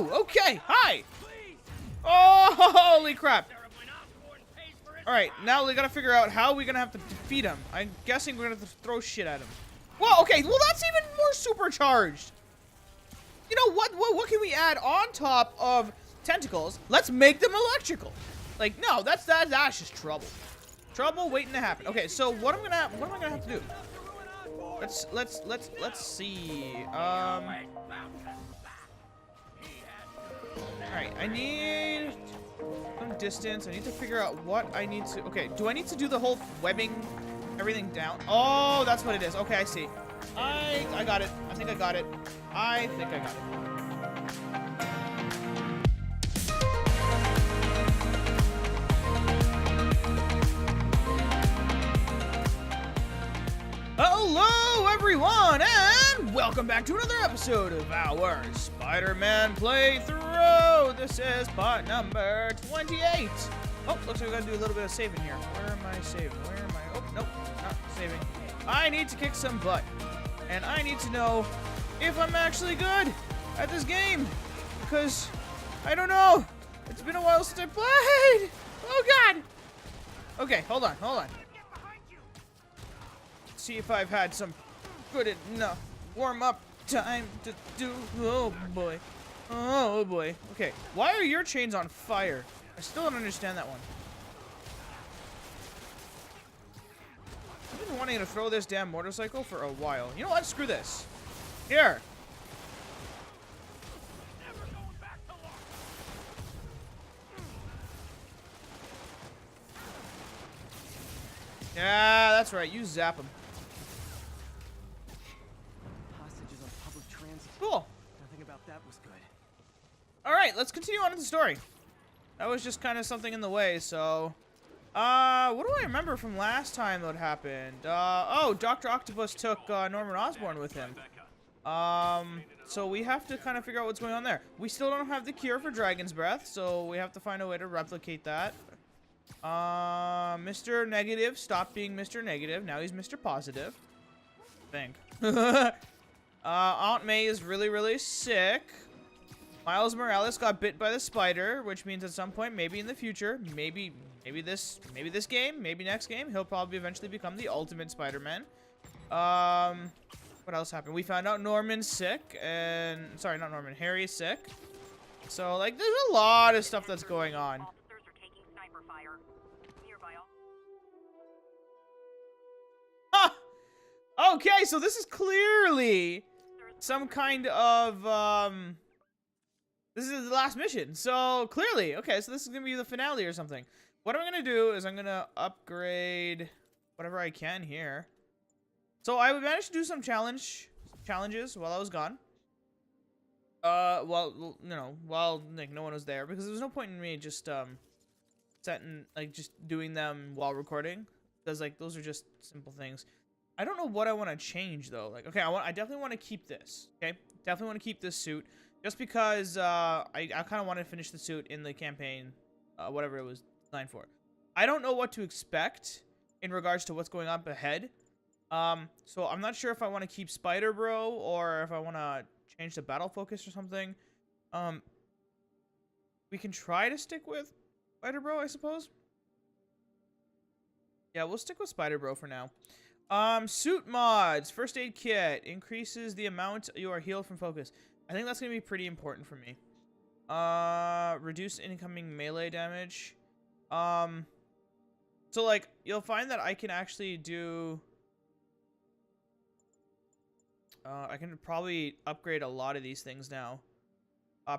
Oh, okay. Hi. Oh, holy crap. All right, now we gotta figure out how we're gonna have to defeat him. I'm guessing we're gonna have to throw shit at him. Well, okay, well that's even more supercharged. You know what can we add on top of tentacles? Let's make them electrical. Like, no, that's just trouble. Trouble waiting to happen. Okay, so what am I gonna have to do? Let's see. All right, I need some distance. I need to figure out what I need to. Okay, do I need to do the whole webbing everything down? Oh, that's what it is. Okay, I see. I got it. I think I got it. I think I got it. Hello, everyone, and welcome back to another episode of our Spider-Man playthrough. This is part number 28. Oh, looks like we gotta do a little bit of saving here. Where am I saving? Where am I? Oh, nope, not saving. I need to kick some butt, and I need to know if I'm actually good at this game, because I don't know. It's been a while since I played. Oh, God. Okay, hold on. See if I've had some good enough warm-up time to do. Oh boy. Okay, why are your chains on fire? I still don't understand that one. I've been wanting to throw this damn motorcycle for a while. You know what? Screw this. Here. Yeah, that's right. You zap him. Cool. Nothing about that was good. All right, let's continue on with the story. That was just kind of something in the way, so... what do I remember from last time that happened? Oh, Dr. Octopus took Norman Osborne with him. So we have to kind of figure out what's going on there. We still don't have the cure for Dragon's Breath, so we have to find a way to replicate that. Mr. Negative stopped being Mr. Negative. Now he's Mr. Positive. I think. Aunt May is really sick. Miles Morales got bit by the spider, which means at some point, maybe in the future, maybe this game, maybe next game, he'll probably eventually become the ultimate Spider-Man. What else happened? We found out Norman's sick, and sorry, not Norman, Harry's sick. So like, there's a lot of stuff that's going on. Huh! Okay, so this is clearly some kind of, this is the last mission. So, clearly, okay, so this is going to be the finale or something. What I'm going to do is I'm going to upgrade whatever I can here. So, I managed to do some challenges while I was gone. Well, you know, while, like, no one was there. Because there was no point in me just, just doing them while recording. Because, like, those are just simple things. I don't know what I want to change though. Like, okay, I definitely want to keep this. Okay, definitely want to keep this suit, just because I kind of want to finish the suit in the campaign, whatever it was designed for. I don't know what to expect in regards to what's going up ahead. So I'm not sure if I want to keep Spider Bro or if I want to change the battle focus or something. We can try to stick with Spider Bro, I suppose. Yeah, we'll stick with Spider Bro for now. Suit mods. First aid kit increases the amount you are healed from focus. I think that's going to be pretty important for me. Reduce incoming melee damage. So like, you'll find that I can actually do... I can probably upgrade a lot of these things now.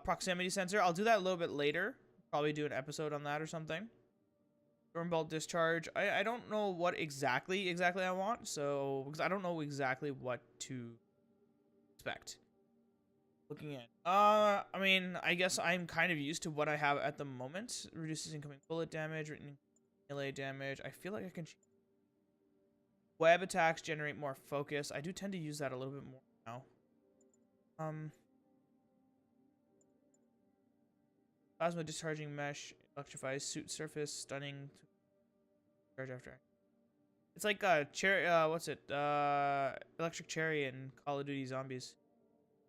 Proximity sensor. I'll do that a little bit later. Probably do an episode on that or something. Stormbolt discharge. I don't know what exactly I want, so because I don't know exactly what to expect. Looking at, I mean, I guess I'm kind of used to what I have at the moment. Reduces incoming bullet damage, written melee damage. I feel like I can. Web attacks generate more focus. I do tend to use that a little bit more now. Plasma discharging mesh. Electrifies suit surface, stunning. Charge after. It's like cherry. What's it? Electric cherry in Call of Duty Zombies.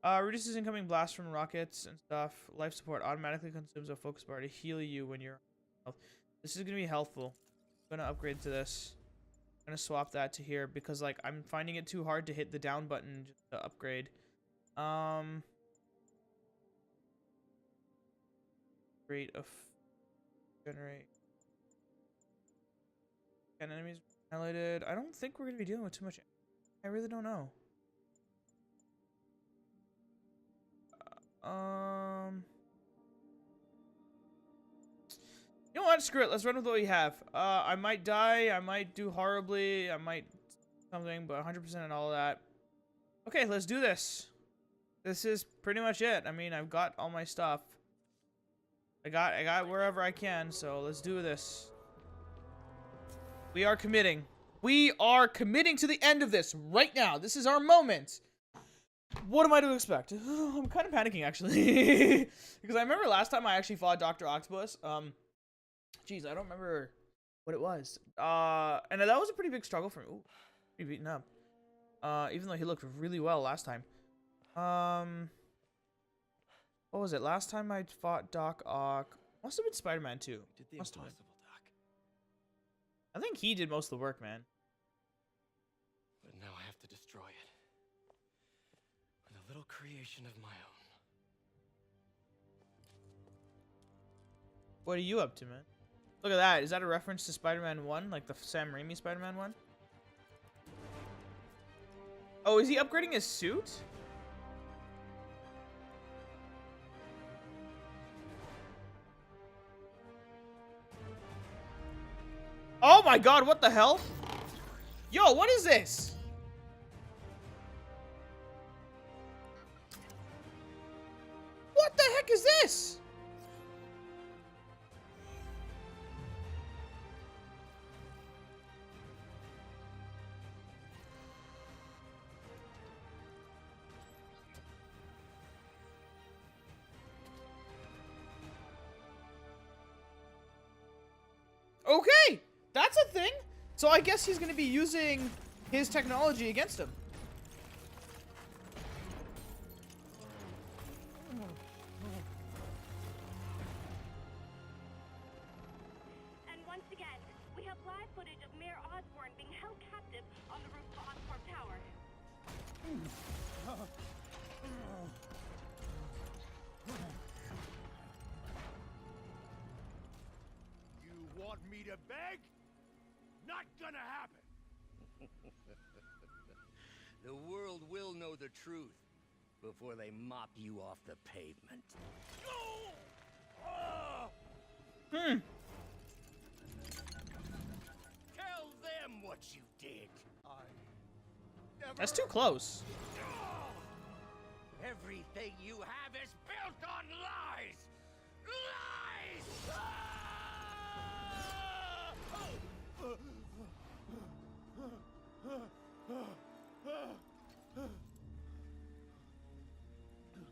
Reduces incoming blasts from rockets and stuff. Life support automatically consumes a focus bar to heal you when you're health. This is gonna be helpful. I'm gonna upgrade to this. I'm gonna swap that to here because like I'm finding it too hard to hit the down button just to upgrade. Rate of generate. And enemies highlighted. I don't think we're gonna be dealing with too much. I really don't know. You know what? Screw it. Let's run with what we have. I might die. I might do horribly. I might something, but 100% on all of that. Okay, let's do this. This is pretty much it. I mean, I've got all my stuff. I got wherever I can, so let's do this. We are committing. We are committing to the end of this right now. This is our moment. What am I to expect? I'm kind of panicking, actually. Because I remember last time I actually fought Dr. Octopus. Jeez, I don't remember what it was. And that was a pretty big struggle for me. Ooh, pretty beaten up. Even though he looked really well last time. What was it? Last time I fought Doc Ock. Must have been Spider-Man 2. Did the Must have been. impossible, Doc. I think he did most of the work, man. But now I have to destroy it. With a little creation of my own. What are you up to, man? Look at that. Is that a reference to Spider-Man 1? Like the Sam Raimi Spider-Man 1? Oh, is he upgrading his suit? Oh my god, what the hell? Yo, what is this? What the heck is this? Okay, that's a thing. So I guess he's going to be using his technology against him. And once again, we have live footage of Mayor Osborne being held captive on the roof of Oscorp Tower. You want me to beg? Not gonna happen! The world will know the truth before they mop you off the pavement. Tell them what you did. That's too close. Everything you have is built on lies! Lies!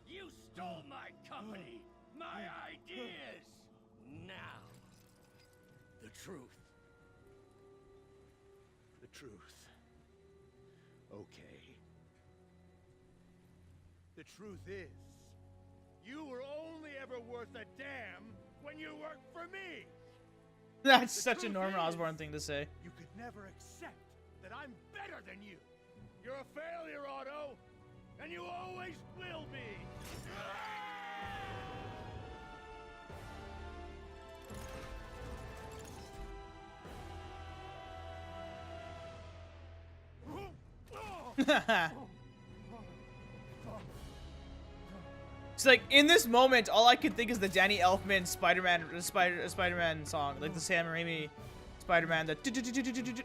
You stole my company, my ideas! Now, the truth. The truth. Okay. The truth is, you were only ever worth a damn when you worked for me! That's The such a truth Norman is, Osborne thing to say. You could never accept that I'm better than you. You're a failure, Otto, and you always will be. It's like in this moment, all I could think is the Danny Elfman Spider-Man song, like the Sam Raimi Spider-Man, the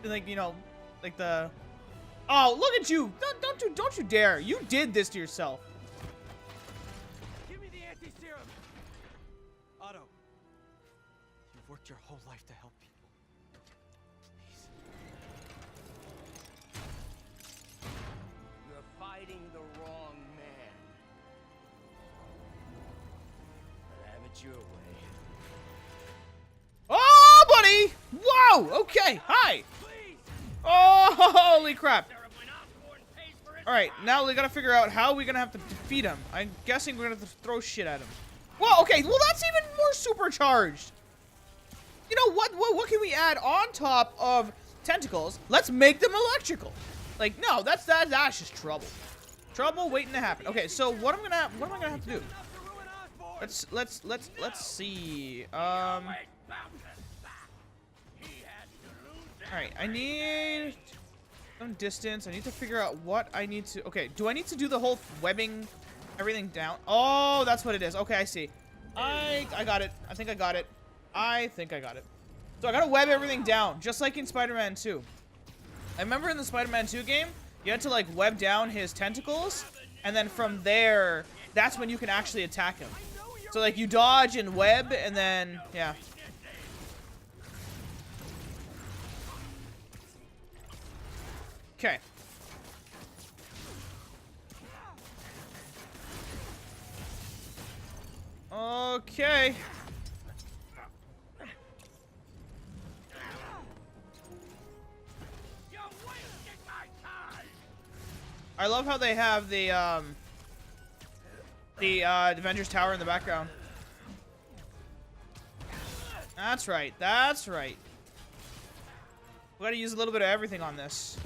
like you know, like the. Oh, look at you! Don't you dare! You did this to yourself. Give me the Anti-Serum! Otto, you've worked your whole life to help people. Please. You're fighting the wrong man. But have it your way. Oh, buddy! Whoa! Okay, hi! Oh, holy crap! Alright, now we gotta figure out how we're gonna have to defeat him. I'm guessing we're gonna throw shit at him. Well, okay, well that's even more supercharged. You know what can we add on top of tentacles? Let's make them electrical. Like, no, that's just trouble. Trouble waiting to happen. Okay, so what am I gonna have to do? Let's see. Alright, I need some distance. I need to figure out what I need to. Okay, do I need to do the whole webbing everything down? Oh, that's what it is. Okay, I see. I got it. I think I got it. I think I got it. So I gotta web everything down, just like in Spider-Man 2. I remember in the Spider-Man 2 game, you had to like web down his tentacles, and then from there, that's when you can actually attack him. So like you dodge and web, and then yeah. Okay. Okay. I love how they have the Avengers Tower in the background. That's right. That's right. We gotta use a little bit of everything on this.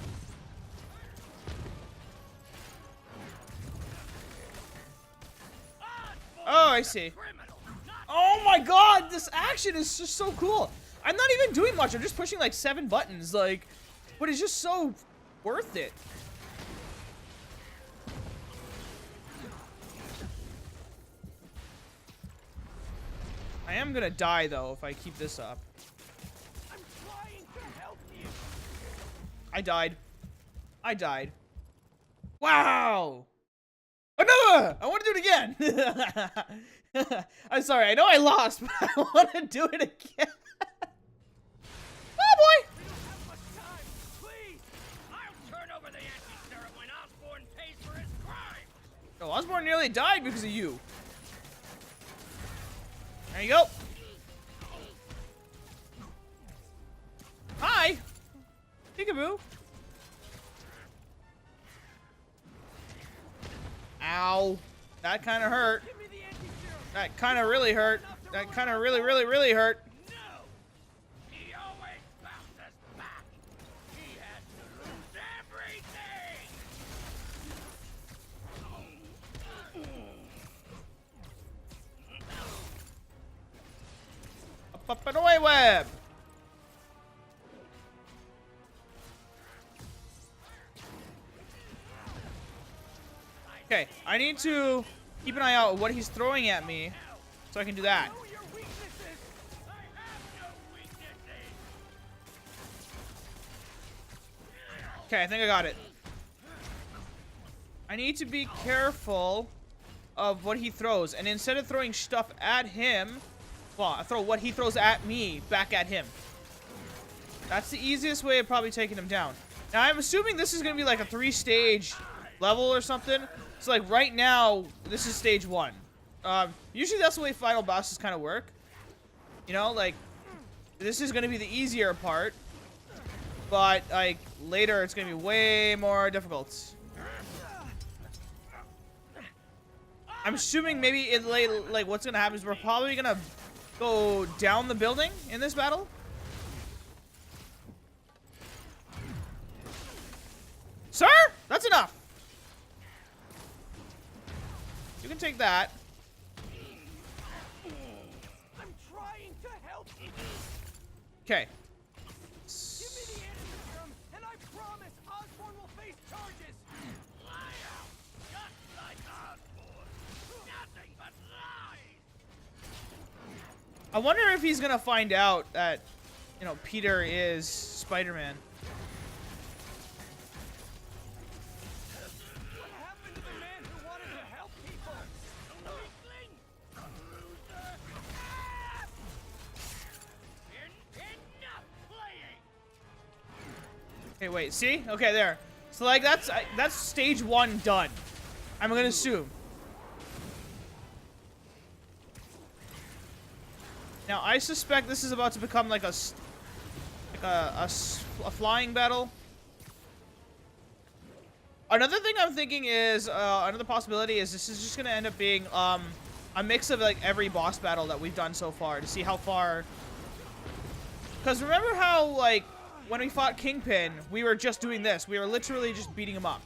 Oh, I see. Oh my god, this action is just so cool. I'm not even doing much. I'm just pushing like 7 buttons, like, but it's just so worth it. I am gonna die though if I keep this up. I'm trying to help you. I died. I died. Wow. Another! I want to do it again. I'm sorry. I know I lost, but I want to do it again. Oh boy! We don't have much time. Please. I'll turn over the Anti-Serum when Osborne pays for his crime. Oh, Osborne nearly died because of you. There you go. Hi. Peekaboo. Ow. That kind of hurt. Give me the anti-serum. That kind of really hurt. That kind of really hurt. No! He always bounces back. He had to lose everything. Up and away, web. Okay, I need to keep an eye out what he's throwing at me so I can do that. Know your weaknesses. I have no weaknesses. Okay, I think I got it. I need to be careful of what he throws, and instead of throwing stuff at him, well, I throw what he throws at me back at him. That's the easiest way of probably taking him down. Now, I'm assuming this is going to be like a 3-stage level or something. So, like, right now, this is stage 1. Usually that's the way final bosses kind of work. You know, like, this is going to be the easier part. But, like, later it's going to be way more difficult. I'm assuming maybe it, like, what's going to happen is we're probably going to go down the building in this battle. Sir? That's enough. You can take that. I'm trying to help you. Okay. Give me the anti-serum, and I promise Osborne will face charges. Liar! Just like Osborne. Nothing but lies. I wonder if he's gonna find out that, you know, Peter is Spider-Man. What happened to the man who wanted to help people? Weakling! Loser! Ah! Enough playing! Okay, wait. See? Okay, there. So like that's stage 1 done. I'm gonna assume. Now I suspect this is about to become like a flying battle. Another thing I'm thinking is, another possibility is this is just gonna end up being, a mix of, like, every boss battle that we've done so far to see how far... Because remember how, like, when we fought Kingpin, we were just doing this. We were literally just beating him up.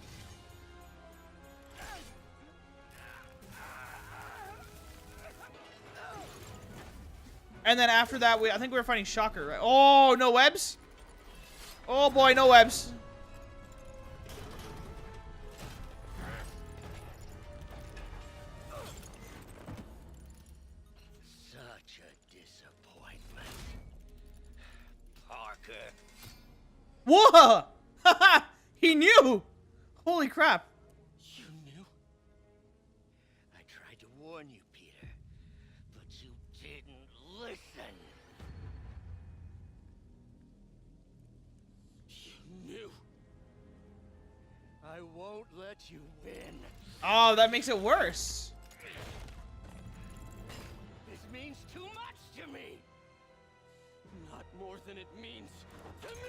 And then after that, I think we were fighting Shocker, right? Oh, no webs? Oh boy, no webs. Such a disappointment. Parker. Whoa! Haha! He knew! Holy crap. You knew? I tried to warn you, Peter, but you didn't listen. You knew. I won't let you win. Oh, that makes it worse. This means too much to me. Not more than it means to me!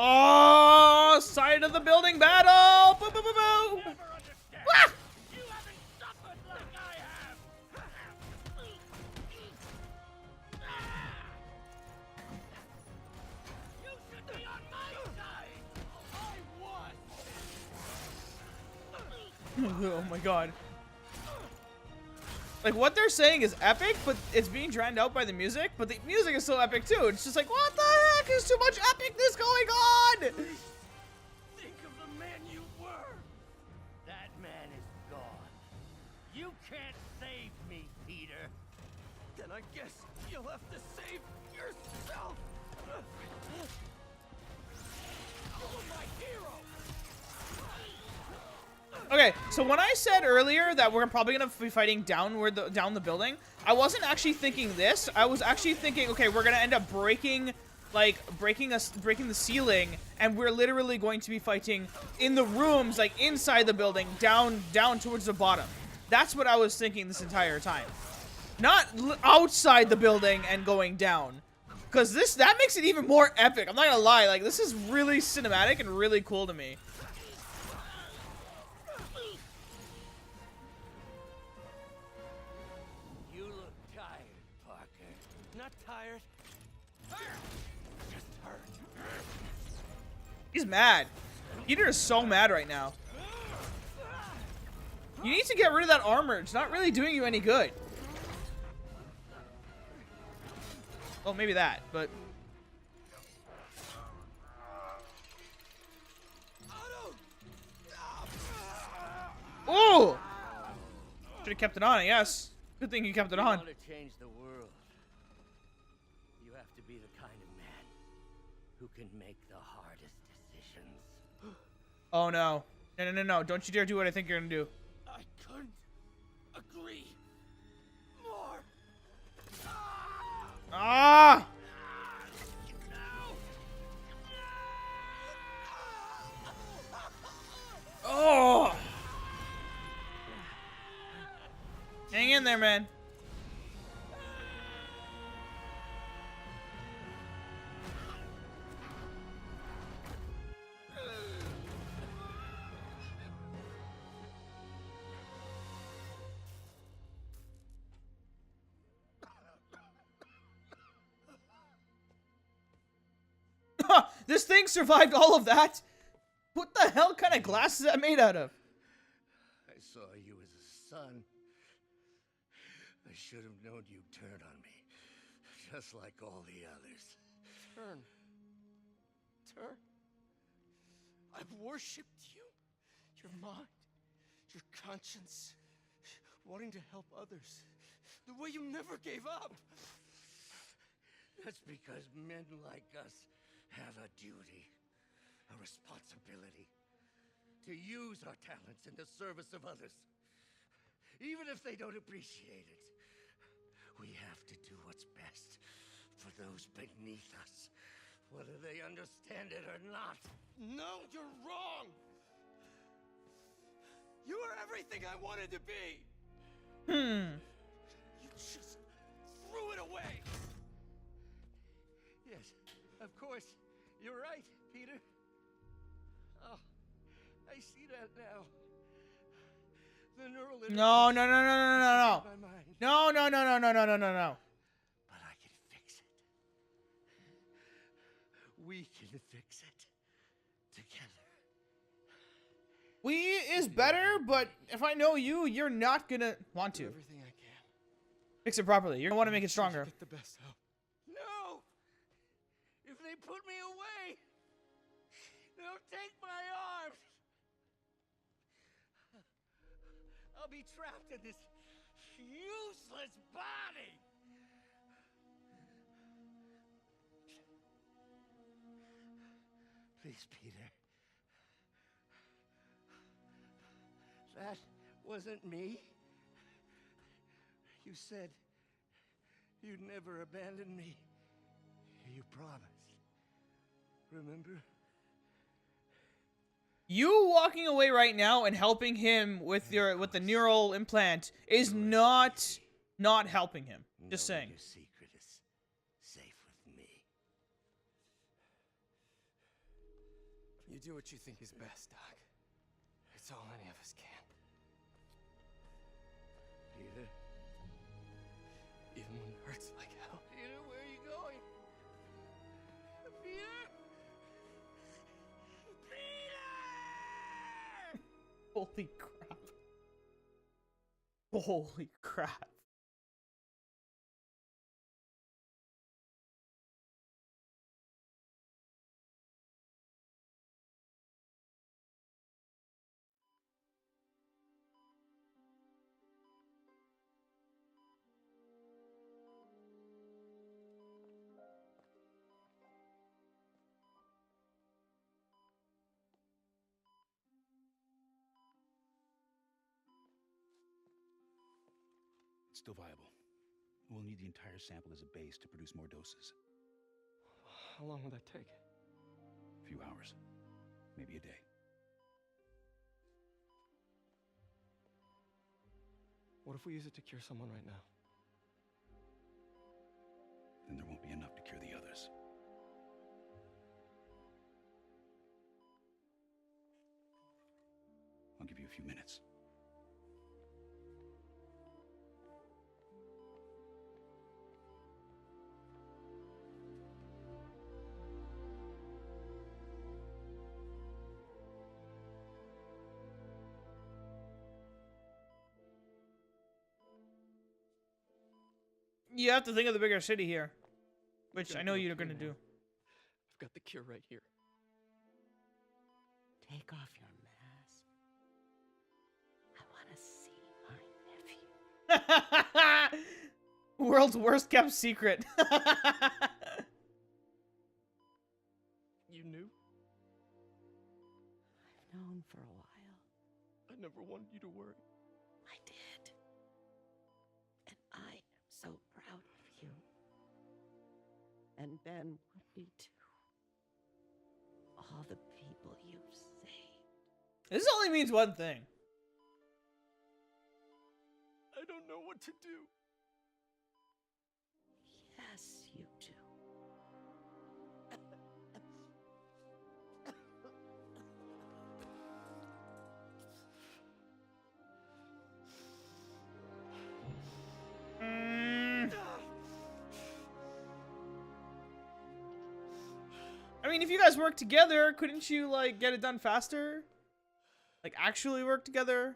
Oh, side of the building battle! Boo, boo, boo, boo! Ah! You haven't suffered like I have! You should be on my side! I was! Oh my god. Like, what they're saying is epic, but it's being drowned out by the music, but the music is so epic too. It's just like, what the heck? There's too much epicness going on! Think of the man you were! That man is gone. You can't save me, Peter. Then I guess you'll have to save yourself! You're my hero! Okay, so when I said earlier that we're probably gonna be fighting down the building, I wasn't actually thinking this. I was actually thinking, okay, we're gonna end up breaking the ceiling, and we're literally going to be fighting in the rooms, like inside the building, down towards the bottom. That's what I was thinking this entire time. Not outside the building and going down, because that makes it even more epic. I'm not gonna lie, like this is really cinematic and really cool to me. You look tired, Parker. Not tired. Just hurt. He's mad. Peter is so mad right now. You need to get rid of that armor. It's not really doing you any good. Well, maybe that, but... Oh! Should have kept it on, I guess. Good thing you kept it You on. want to change the world. You have to be the kind of man who can make the hardest decisions. Oh, no. No. Don't you dare do what I think you're gonna do. I couldn't agree more. Ah! Oh! Hang in there, man. This thing survived all of that. What the hell kind of glass is that made out of? I saw you as a son. I should have known you'd turn on me, just like all the others. Turn. I've worshipped you. Your mind, your conscience, wanting to help others. The way you never gave up. That's because men like us have a duty, a responsibility, to use our talents in the service of others. even if they don't appreciate it. We have to do what's best for those beneath us, whether they understand it or not. No, you're wrong! You are everything I wanted to be! You just threw it away! Yes, of course. You're right, Peter. Oh, I see that now. The neural No, no, no, no, no, no, no. my mind. No, no, no, no, no, no, no, no, no. But I can fix it. We can fix it together. We is better, but if I know you, you're not gonna want Do to. everything I can. Fix it properly. You're gonna want to make it So you stronger. get the best help. No! If they put me away, they'll take my arms. I'll be trapped in this useless body. Please, Peter. That wasn't me. You said you'd never abandon me. You promised. Remember? You walking away right now and helping him with the neural implant is not helping him. Just Knowing saying. your secret is safe with me. You do what you think is best, Doc. It's all any of us can. Peter? Even when it hurts like hell. Peter, where are you going? Peter? Peter! Holy crap. Holy crap. It's still viable. We'll need the entire sample as a base to produce more doses. How long will that take? A few hours. Maybe a day. What if we use it to cure someone right now? Then there won't be enough to cure the others. I'll give you a few minutes. You have to think of the bigger city here, which Gotta I know be you're okay gonna now. do. I've got the cure right here. Take off your mask. I want to see our nephew. World's worst kept secret. You knew? I've known for a while. I never wanted you to worry. I did. And I am so proud of you. And Ben would be too. All the people you've saved. This only means one thing. I don't know what to do. Yes, you do. I mean, if you guys work together, couldn't you, like, get it done faster? Like, actually work together?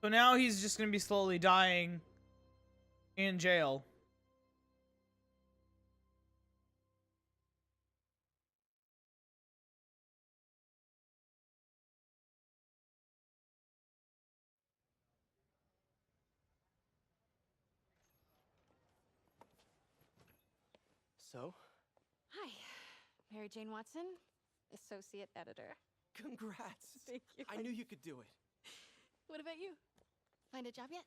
So now he's just gonna be slowly dying in jail. So, Hi, Mary Jane Watson, associate editor. congrats. Thank you. I knew you could do it. What about you? Find a job yet?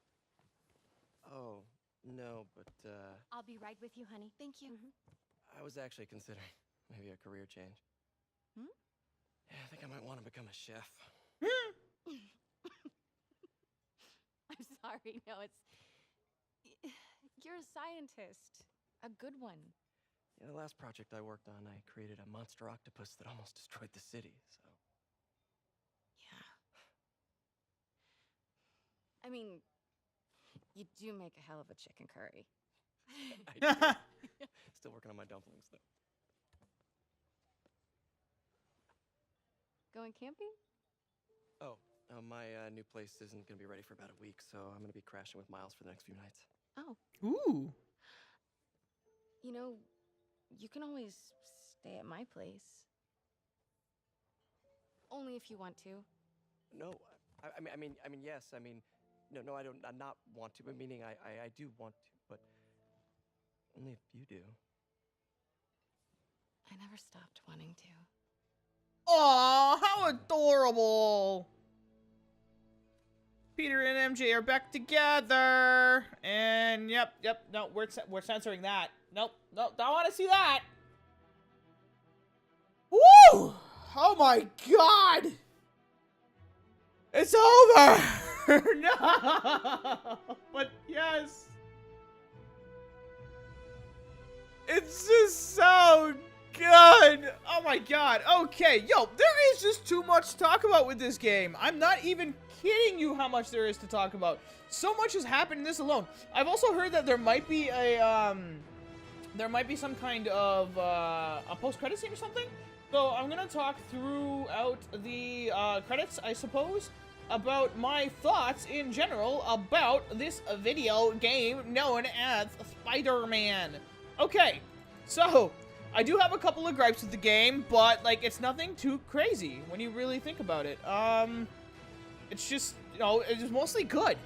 Oh, no, but, I'll be right with you, honey. Thank you. I was actually considering maybe a career change. Hmm? Yeah, I think I might want to become a chef. I'm sorry. No, it's... You're a scientist. A good one. Yeah, the last project I worked on, I created a monster octopus that almost destroyed the city, so... Yeah. I mean, you do make a hell of a chicken curry. I do. Still working on my dumplings, though. Going camping? Oh, my new place isn't going to be ready for about a week, so I'm going to be crashing with Miles for the next few nights. Oh. Ooh. You know, you can always stay at my place. Only if you want to. No, I mean, yes. I mean, no, I don't. I not want to, but meaning I do want to, but only if you do. I never stopped wanting to. Aw, how adorable. Peter and MJ are back together. And yep, no, we're censoring that. Nope, don't want to see that. Woo! Oh my god! It's over! No! But yes. It's just so good. Oh my god. Okay, yo, there is just too much to talk about with this game. I'm not even kidding you how much there is to talk about. So much has happened in this alone. I've also heard that there might be a some kind of a post-credit scene or something. So I'm gonna talk throughout the credits, I suppose, about my thoughts in general about this video game known as Spider-Man. Okay, so I do have a couple of gripes with the game, but like it's nothing too crazy when you really think about it. It's just, you know, it's mostly good.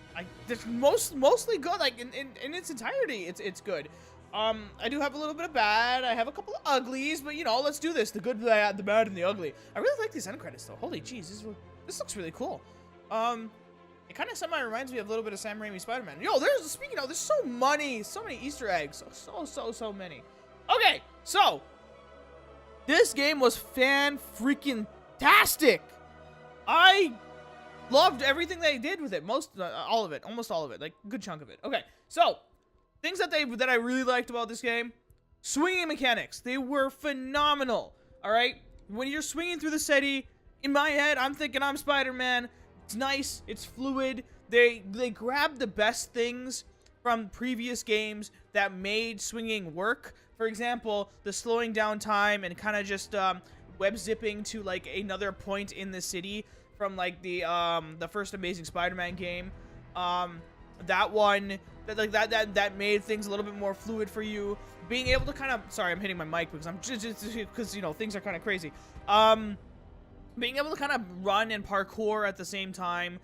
It's mostly good. Like in its entirety, it's good. I do have a little bit of bad. I have a couple of uglies, but you know, let's do this. The good, the bad, and the ugly. I really like these end credits though. Holy jeez, this looks really cool. It kind of semi reminds me of a little bit of Sam Raimi's Spider-Man. Yo, speaking of, there's so many Easter eggs. So many. Okay, so this game was fan-freaking-tastic. I loved everything they did with it. Almost all of it, like a good chunk of it. Okay, so things that I really liked about this game: swinging mechanics. They were phenomenal. All right, when you're swinging through the city, in my head, I'm thinking I'm Spider-Man. It's nice. It's fluid. They grabbed the best things from previous games that made swinging work. For example, the slowing down time and kind of just web zipping to like another point in the city from like the first Amazing Spider-Man game. That one that made things a little bit more fluid for you. Being able to kind of, sorry, I'm hitting my mic because I'm just because you know things are kind of crazy. Being able to kind of run and parkour at the same time.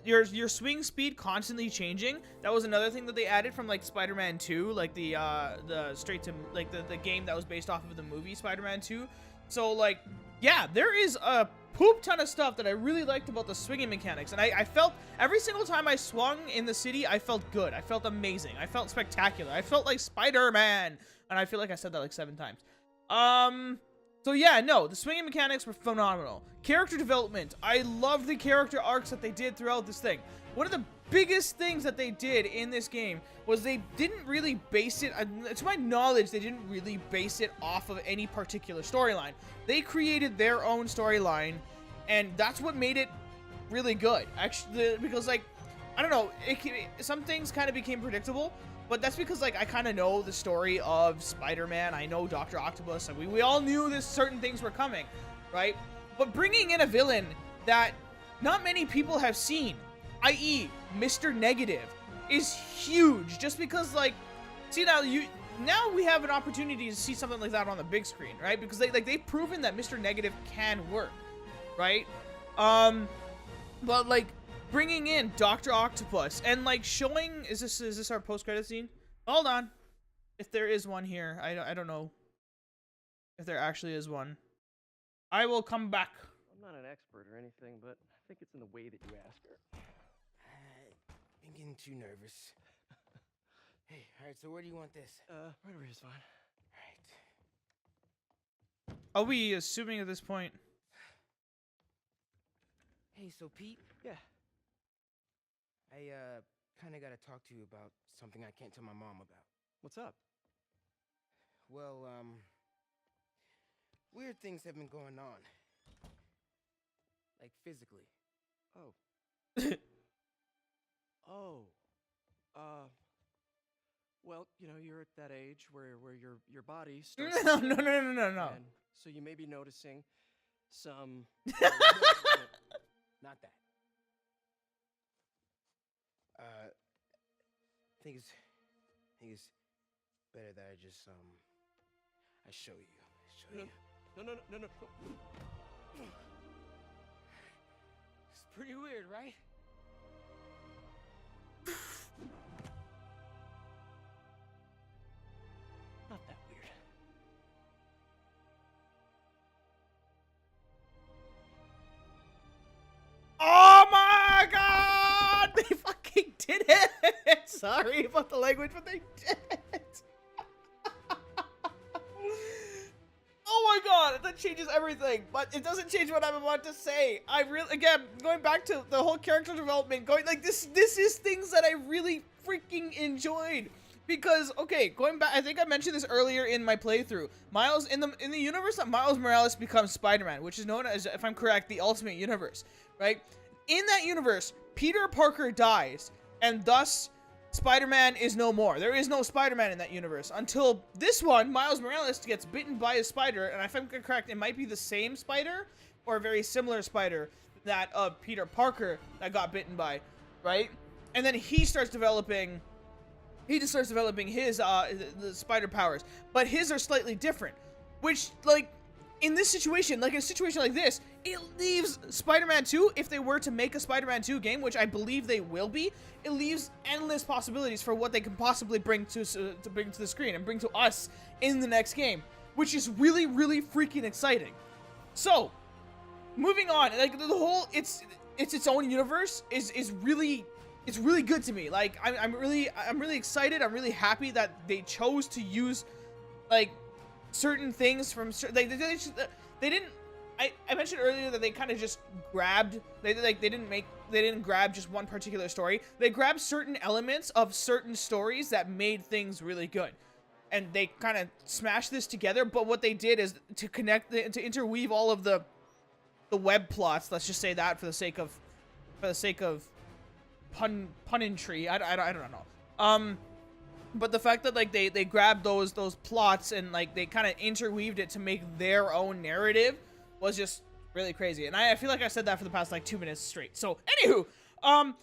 Your swing speed constantly changing. That was another thing that they added from like Spider-Man 2, like the straight to like the game that was based off of the movie Spider-Man 2. So like, yeah, there is a poop ton of stuff that I really liked about the swinging mechanics, and I felt every single time I swung in the city, I felt good. I felt amazing. I felt spectacular. I felt like Spider-Man, and I feel like I said that like 7 times. So yeah, no, the swinging mechanics were phenomenal. Character development. I love the character arcs that they did throughout this thing. One of the biggest things that they did in this game was they didn't really base it, to my knowledge, they didn't really base it off of any particular storyline. They created their own storyline, and that's what made it really good. Actually, because like, I don't know, some things kind of became predictable. But that's because, like, I kind of know the story of Spider-Man. I know Dr. Octopus. And we all knew that certain things were coming, right? But bringing in a villain that not many people have seen, i.e. Mr. Negative, is huge. Just because, like, see, now we have an opportunity to see something like that on the big screen, right? Because they've proven that Mr. Negative can work, right? But like bringing in Dr. Octopus and like showing, is this our post-credit scene? Hold on, if there is one here, I don't know if there actually is one. I will come back. I'm not an expert or anything, but I think it's in the way that you ask her. I'm getting too nervous. Hey, alright, so where do you want this? Right over here is fine. Alright. Are we assuming at this point? Hey, so Pete? Yeah. I, kinda gotta talk to you about something I can't tell my mom about. What's up? Well, weird things have been going on. Like, physically. Oh. Oh. Well, you know, you're at that age where your body starts No. and so you may be noticing some Not that. I think it's better that I just, I show you. No. It's pretty weird, right? Not that weird. Oh my god! They fucking did it! Sorry about the language, but they did it! Oh my god, that changes everything, but it doesn't change what I'm about to say. I really, again, going back to the whole character development, like this is things that I really freaking enjoyed. Because, okay, going back, I think I mentioned this earlier in my playthrough. Miles, in the universe that Miles Morales becomes Spider-Man, which is known as, if I'm correct, the Ultimate Universe, right? In that universe, Peter Parker dies, and thus Spider-Man is no more. There is no Spider-Man in that universe until this one, Miles Morales gets bitten by a spider, and if I'm correct, it might be the same spider or a very similar spider that of Peter Parker that got bitten by, right? And then he starts developing his the spider powers, but his are slightly different, which, like, in this situation, like in a situation like this, it leaves Spider-Man 2, if they were to make a Spider-Man 2 game, which I believe they will be, it leaves endless possibilities for what they can possibly bring to the screen and bring to us in the next game, which is really, really freaking exciting. So, moving on, like the whole it's its own universe is really, it's really good to me. Like I'm really excited. I'm really happy that they chose to use like certain things from they didn't. I mentioned earlier that they kind of just grabbed. They didn't grab just one particular story. They grabbed certain elements of certain stories that made things really good, and they kind of smashed this together. But what they did is to interweave all of the web plots. Let's just say that for the sake of punentry. I don't know. But the fact that like they grabbed those plots and like they kind of interweaved it to make their own narrative was just really crazy. And I feel like I said that for the past like 2 minutes straight. So anywho,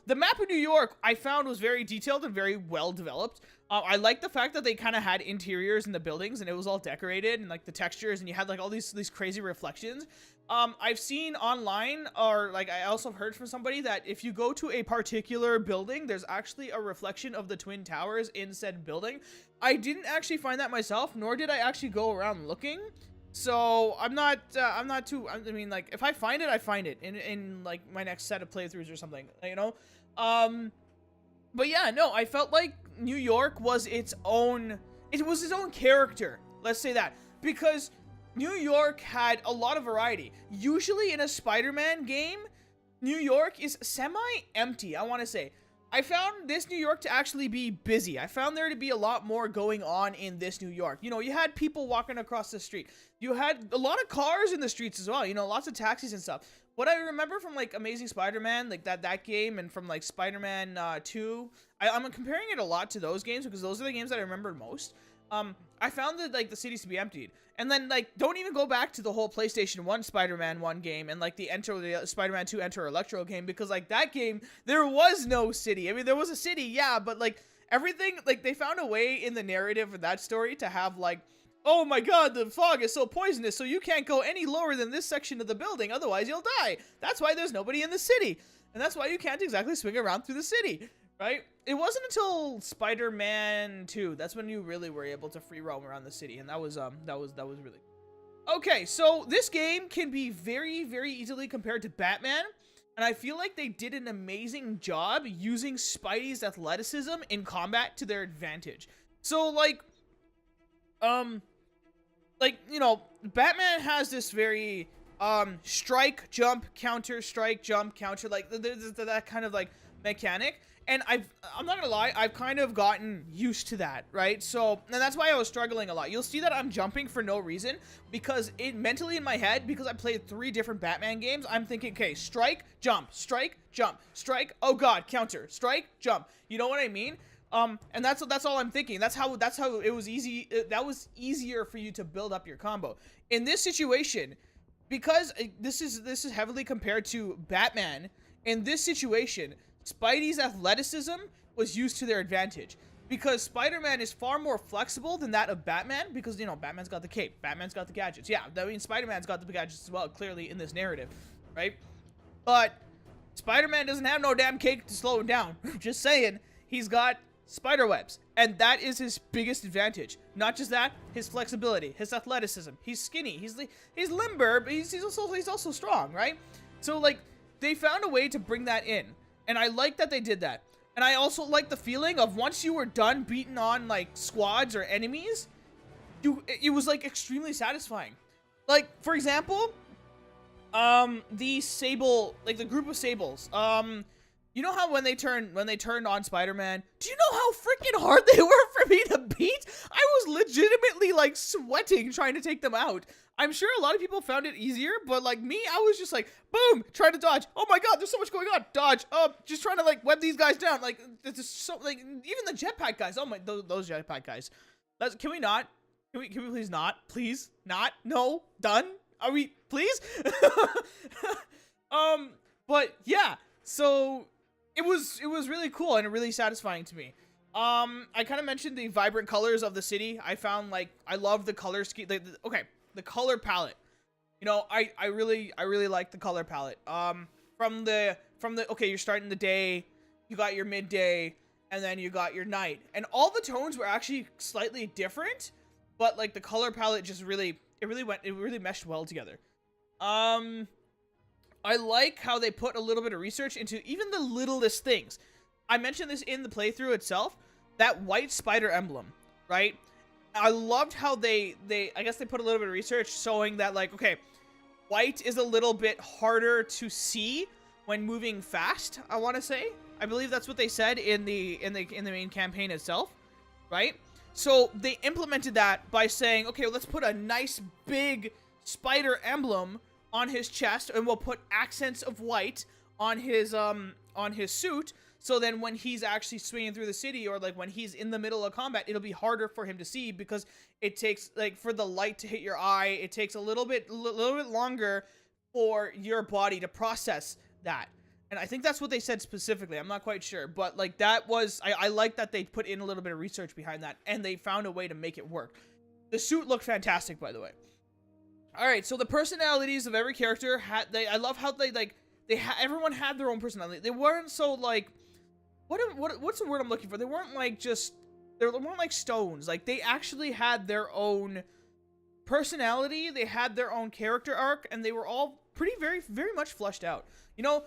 the map of New York I found was very detailed and very well developed. I like the fact that they kind of had interiors in the buildings and it was all decorated and like the textures and you had like all these crazy reflections. I've seen online, or like I also heard from somebody, that if you go to a particular building, there's actually a reflection of the Twin Towers in said building. I didn't actually find that myself, nor did I actually go around looking. So I'm not too, I mean, like if I find it, I find it in like my next set of playthroughs or something, you know? But yeah, no, I felt like New York was its own character. Let's say that, because New York had a lot of variety. Usually in a Spider-Man game, New York is semi-empty, I want to say. I found this New York to actually be busy. I found there to be a lot more going on in this New York. You know, you had people walking across the street. You had a lot of cars in the streets as well. You know, lots of taxis and stuff. What I remember from like Amazing Spider-Man, like that game, and from like Spider-Man 2, I'm comparing it a lot to those games because those are the games that I remember most. I found that like the cities to be emptied, and then like don't even go back to the whole PlayStation 1 Spider-Man 1 game and like the Spider-Man 2 Enter Electro game, because like that game there was no city. I mean, there was a city, yeah, but like everything, like they found a way in the narrative of that story to have like, oh my god, the fog is so poisonous, so you can't go any lower than this section of the building, otherwise you'll die. That's why there's nobody in the city, and that's why you can't exactly swing around through the city. Right? It wasn't until Spider-Man 2 that's when you really were able to free roam around the city, and that was really okay. So this game can be very, very easily compared to Batman, and I feel like they did an amazing job using Spidey's athleticism in combat to their advantage. So like you know, Batman has this very strike, jump, counter, strike, jump, counter, like there's that kind of like mechanic. And I'm not gonna lie, I've kind of gotten used to that, right? So, and that's why I was struggling a lot. You'll see that I'm jumping for no reason, because it mentally in my head, because I played 3 different Batman games, I'm thinking, okay, strike, jump, strike, oh god, counter, strike, jump. You know what I mean? And that's all I'm thinking. That's how it was easy. That was easier for you to build up your combo. In this situation, because this is heavily compared to Batman, in this situation, Spidey's athleticism was used to their advantage, because Spider-Man is far more flexible than that of Batman, because, you know, Batman's got the cape, Batman's got the gadgets. Yeah, I mean, Spider-Man's got the gadgets as well, clearly in this narrative, right? But Spider-Man doesn't have no damn cape to slow him down. Just saying, he's got spider webs, and that is his biggest advantage. Not just that, his flexibility, his athleticism. He's skinny, he's limber, but he's also strong, right? So like, they found a way to bring that in. And I like that they did that. And I also like the feeling of once you were done beating on like squads or enemies, it was like extremely satisfying. Like, for example, the Sable, like the group of Sables, you know how when they turned on Spider-Man, do you know how freaking hard they were for me to beat? I was legitimately like sweating trying to take them out. I'm sure a lot of people found it easier, but like me, I was just like, boom, trying to dodge. Oh my god, there's so much going on. Dodge. Just trying to like web these guys down. Like, it's just so, like, even the jetpack guys. Oh my, those jetpack guys. Can we not? Can we please not? Please not? No. Done? Are we? Please? But yeah. So it was really cool and really satisfying to me. I kind of mentioned the vibrant colors of the city. I found like I love the color scheme. Okay. The color palette, you know, I really like the color palette. From the okay, you're starting the day, you got your midday, and then you got your night, and all the tones were actually slightly different, but like the color palette just really meshed well together. I like how they put a little bit of research into even the littlest things. I mentioned this in the playthrough itself, that white spider emblem, right? I loved how I guess they put a little bit of research showing that, like, okay, white is a little bit harder to see when moving fast, I want to say. I believe that's what they said in the main campaign itself, right? So they implemented that by saying, okay, let's put a nice big spider emblem on his chest, and we'll put accents of white on his suit. So then when he's actually swinging through the city, or like when he's in the middle of combat, it'll be harder for him to see, because it takes, like, for the light to hit your eye, it takes a little bit longer for your body to process that. And I think that's what they said specifically. I'm not quite sure, but like that was, I like that they put in a little bit of research behind that, and they found a way to make it work. The suit looked fantastic, by the way. All right, so the personalities of every character I love how everyone had their own personality. They weren't so like, what's the word I'm looking for? They weren't like they weren't like stones. Like, they actually had their own personality. They had their own character arc, and they were all very much fleshed out. You know,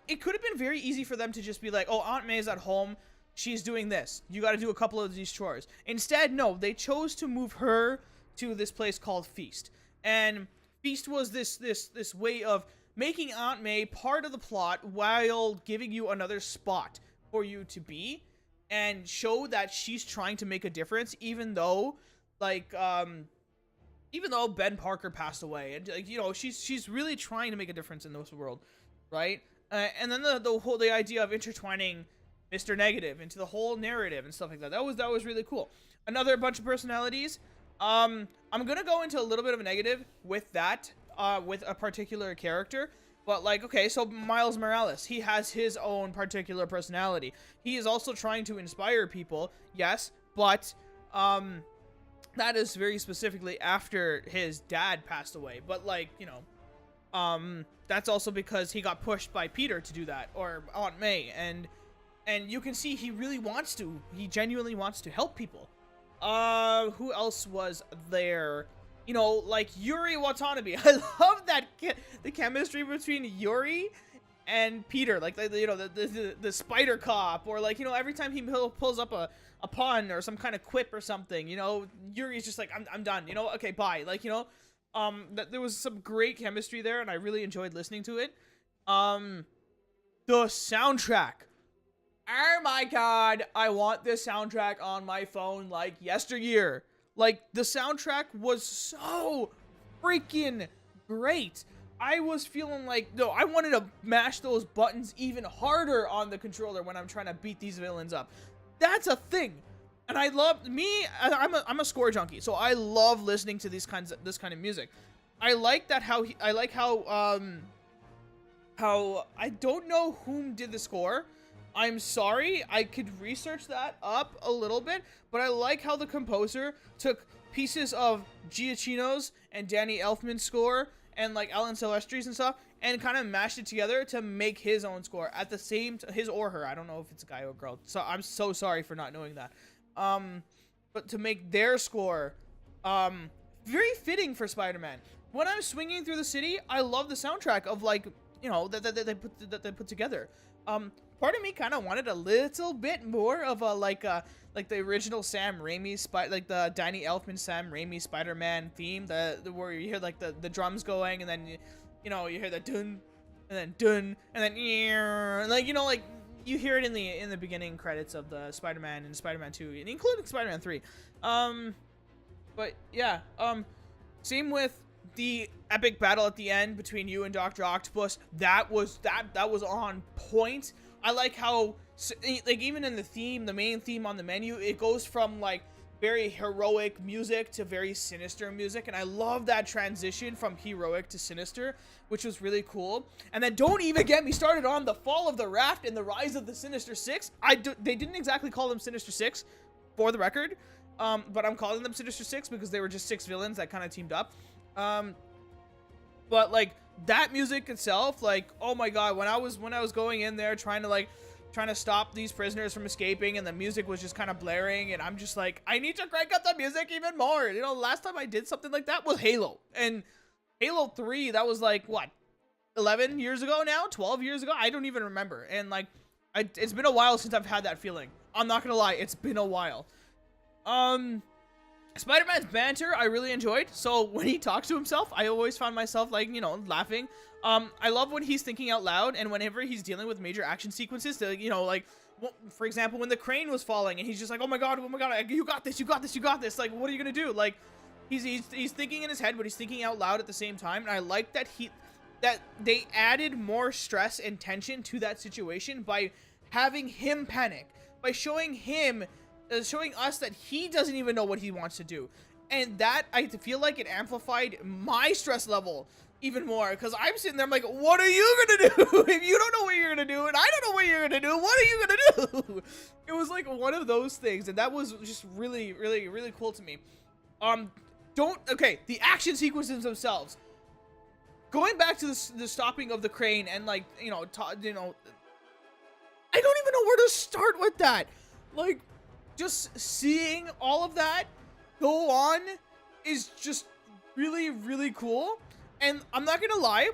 it could have been very easy for them to just be like, oh, Aunt May's at home, she's doing this, you got to do a couple of these chores. Instead, no, they chose to move her to this place called Feast, and Feast was this way of making Aunt May part of the plot while giving you another spot for you to be and show that she's trying to make a difference, even though Ben Parker passed away, and like, you know, she's really trying to make a difference in this world, right? And then the idea of intertwining Mr. Negative into the whole narrative and stuff like that. That was really cool. Another bunch of personalities. I'm gonna go into a little bit of a negative with that, with a particular character. But like, okay, so Miles Morales, he has his own particular personality. He is also trying to inspire people, yes, but that is very specifically after his dad passed away. But like, you know, that's also because he got pushed by Peter to do that, or Aunt May, and you can see he really wants to. He genuinely wants to help people. Who else was there? You know, like Yuri Watanabe. I love that the chemistry between Yuri and Peter, like you know, the spider cop, or like, you know, every time he pulls up a pun or some kind of quip or something, you know, Yuri's just like, I'm done, you know, okay, bye. Like, you know, there was some great chemistry there, and I really enjoyed listening to it. The soundtrack. Oh my god, I want this soundtrack on my phone like yesteryear. Like, the soundtrack was so freaking great. I was feeling like, no, I wanted to mash those buttons even harder on the controller when I'm trying to beat these villains up. That's a thing. And I love, I'm a score junkie, so I love listening to this kind of music. I like that how I don't know whom did the score. I'm sorry, I could research that up a little bit, but I like how the composer took pieces of Giacchino's and Danny Elfman's score and like Alan Silvestri's and stuff, and kind of mashed it together to make his own score at the same his or her. I don't know if it's a guy or girl, so I'm so sorry for not knowing that. But to make their score very fitting for Spider-Man. When I'm swinging through the city, I love the soundtrack of, like, you know, that they put together. Part of me kind of wanted a little bit more of a like the original Sam Raimi like the Danny Elfman Sam Raimi Spider-Man theme, the where you hear like the drums going, and then you know, you hear the dun and then dun and then like, you know, like you hear it in the beginning credits of the Spider-Man and Spider-Man 2, and including Spider-Man 3. But yeah, same with the epic battle at the end between you and Dr. Octopus. That was on point. I like how, like, even in the theme, the main theme on the menu, it goes from like very heroic music to very sinister music, and I love that transition from heroic to sinister, which was really cool. And then don't even get me started on the fall of the Raft and the rise of the Sinister Six. They didn't exactly call them Sinister Six, for the record, but I'm calling them Sinister Six because they were just 6 villains that kind of teamed up. But like that music itself, like, oh my god, when I was going in there trying to stop these prisoners from escaping, and the music was just kind of blaring, and I'm just like, I need to crank up the music even more. You know, last time I did something like that was Halo, and Halo 3, that was like, what, 11 years ago now, 12 years ago, I don't even remember. And like, it's been a while since I've had that feeling. I'm not gonna lie, it's been a while. Spider-Man's banter, I really enjoyed. So when he talks to himself, I always found myself, like, you know, laughing. I love when he's thinking out loud, and whenever he's dealing with major action sequences, to, you know, like, for example, when the crane was falling, and he's just like, oh my god, you got this, you got this, you got this. Like, what are you gonna do? Like, he's thinking in his head, but he's thinking out loud at the same time. And I like that that they added more stress and tension to that situation by having him panic, by showing us that he doesn't even know what he wants to do. And that, I feel like it amplified my stress level even more, because I'm sitting there, I'm like, what are you gonna do? If you don't know what you're gonna do, and I don't know what you're gonna do, what are you gonna do? It was like one of those things, and that was just really, really, really cool to me. The action sequences themselves, going back to the stopping of the crane, and like, I don't even know where to start with that. Like, just seeing all of that go on is just really, really cool. And I'm not gonna lie,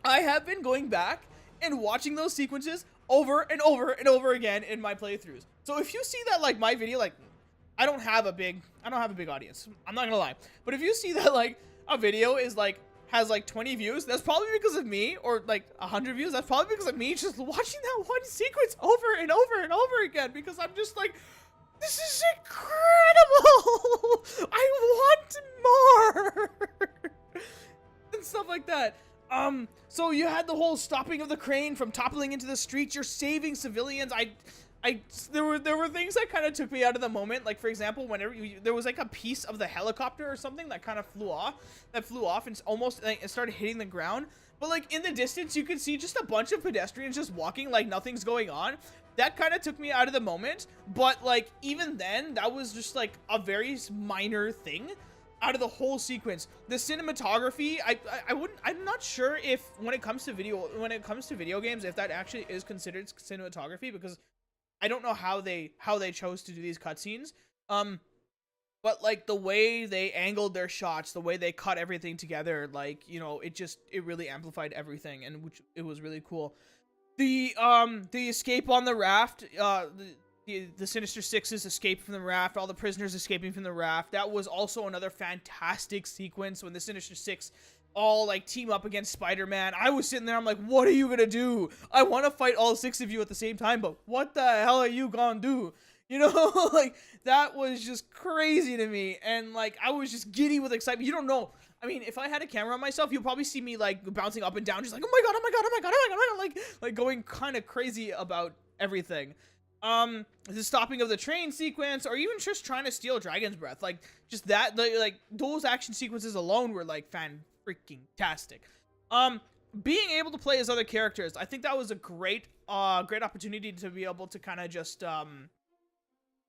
I have been going back and watching those sequences over and over and over again in my playthroughs. So if you see that, like, my video, like, I don't have a big audience, I'm not gonna lie, but if you see that, like, a video is like has like 20 views, that's probably because of me, or like 100 views, that's probably because of me just watching that one sequence over and over and over again, because I'm just like, this is incredible! I want more! And stuff like that. So you had the whole stopping of the crane from toppling into the streets. You're saving civilians. there were things that kind of took me out of the moment. Like, for example, whenever there was like a piece of the helicopter or something that kind of flew off and it's almost like it started hitting the ground. But like in the distance, you could see just a bunch of pedestrians just walking like nothing's going on. That kind of took me out of the moment. But like even then, that was just like a very minor thing out of the whole sequence. The cinematography, I'm not sure if when it comes to video games, if that actually is considered cinematography, because I don't know how they chose to do these cutscenes. But like the way they angled their shots, the way they cut everything together, like, you know, it really amplified everything, and which it was really cool. The escape on the raft, the Sinister Six's escape from the raft, all the prisoners escaping from the raft. That was also another fantastic sequence when the Sinister Six all like team up against Spider-Man. I was sitting there, I'm like, what are you gonna do? I want to fight all 6 of you at the same time, but what the hell are you gonna do? You know, like that was just crazy to me, and like I was just giddy with excitement. You don't know. I mean, if I had a camera on myself, you'll probably see me like bouncing up and down, just like, oh my god, oh my god, oh my god, oh my god, oh my god, like going kind of crazy about everything. The stopping of the train sequence, or even just trying to steal Dragon's Breath, like just that, like those action sequences alone were like fan-freaking-tastic. Being able to play as other characters, I think that was a great opportunity to be able to kind of just,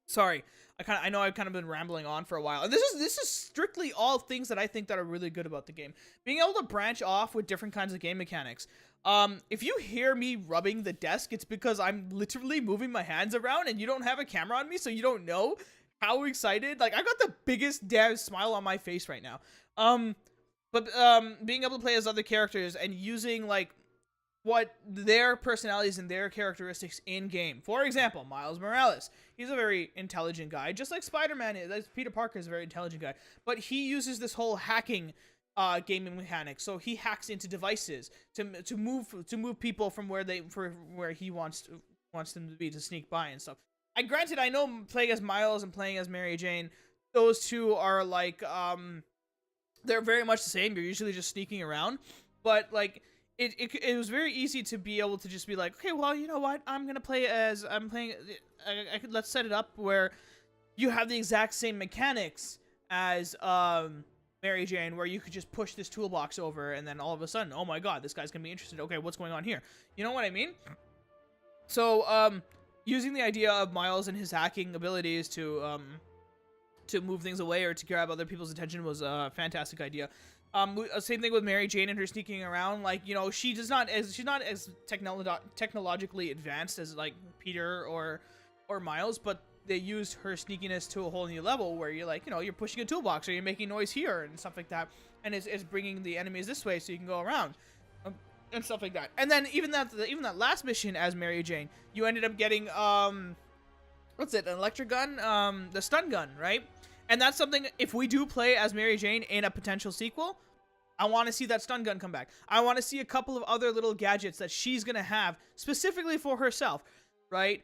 sorry, I know I've kind of been rambling on for a while. And this is strictly all things that I think that are really good about the game. Being able to branch off with different kinds of game mechanics. If you hear me rubbing the desk, it's because I'm literally moving my hands around and you don't have a camera on me, so you don't know how excited. Like, I got the biggest damn smile on my face right now. But being able to play as other characters and using, like, what their personalities and their characteristics in game. For example, Miles Morales. He's a very intelligent guy, just like Spider-Man is. Peter Parker is a very intelligent guy, but he uses this whole hacking gaming mechanic. So he hacks into devices to move people from where he wants them to be, to sneak by and stuff. Granted, I know playing as Miles and playing as Mary Jane, those two are like they're very much the same. You're usually just sneaking around, but like it was very easy to be able to just be like, okay, well, you know what? Let's set it up where you have the exact same mechanics as Mary Jane, where you could just push this toolbox over, and then all of a sudden, oh my god, this guy's gonna be interested. Okay, what's going on here? You know what I mean? So, using the idea of Miles and his hacking abilities to move things away or to grab other people's attention was a fantastic idea. Same thing with Mary Jane and her sneaking around. Like, you know, she's not as technologically advanced as like Peter or Miles, but they used her sneakiness to a whole new level where you're like, you know, you're pushing a toolbox or you're making noise here and stuff like that, and it's bringing the enemies this way so you can go around and stuff like that. And then even that last mission as Mary Jane, you ended up getting what's it, an electric gun, the stun gun, right? And that's something, if we do play as Mary Jane in a potential sequel, I want to see that stun gun come back. I want to see a couple of other little gadgets that she's going to have specifically for herself, right?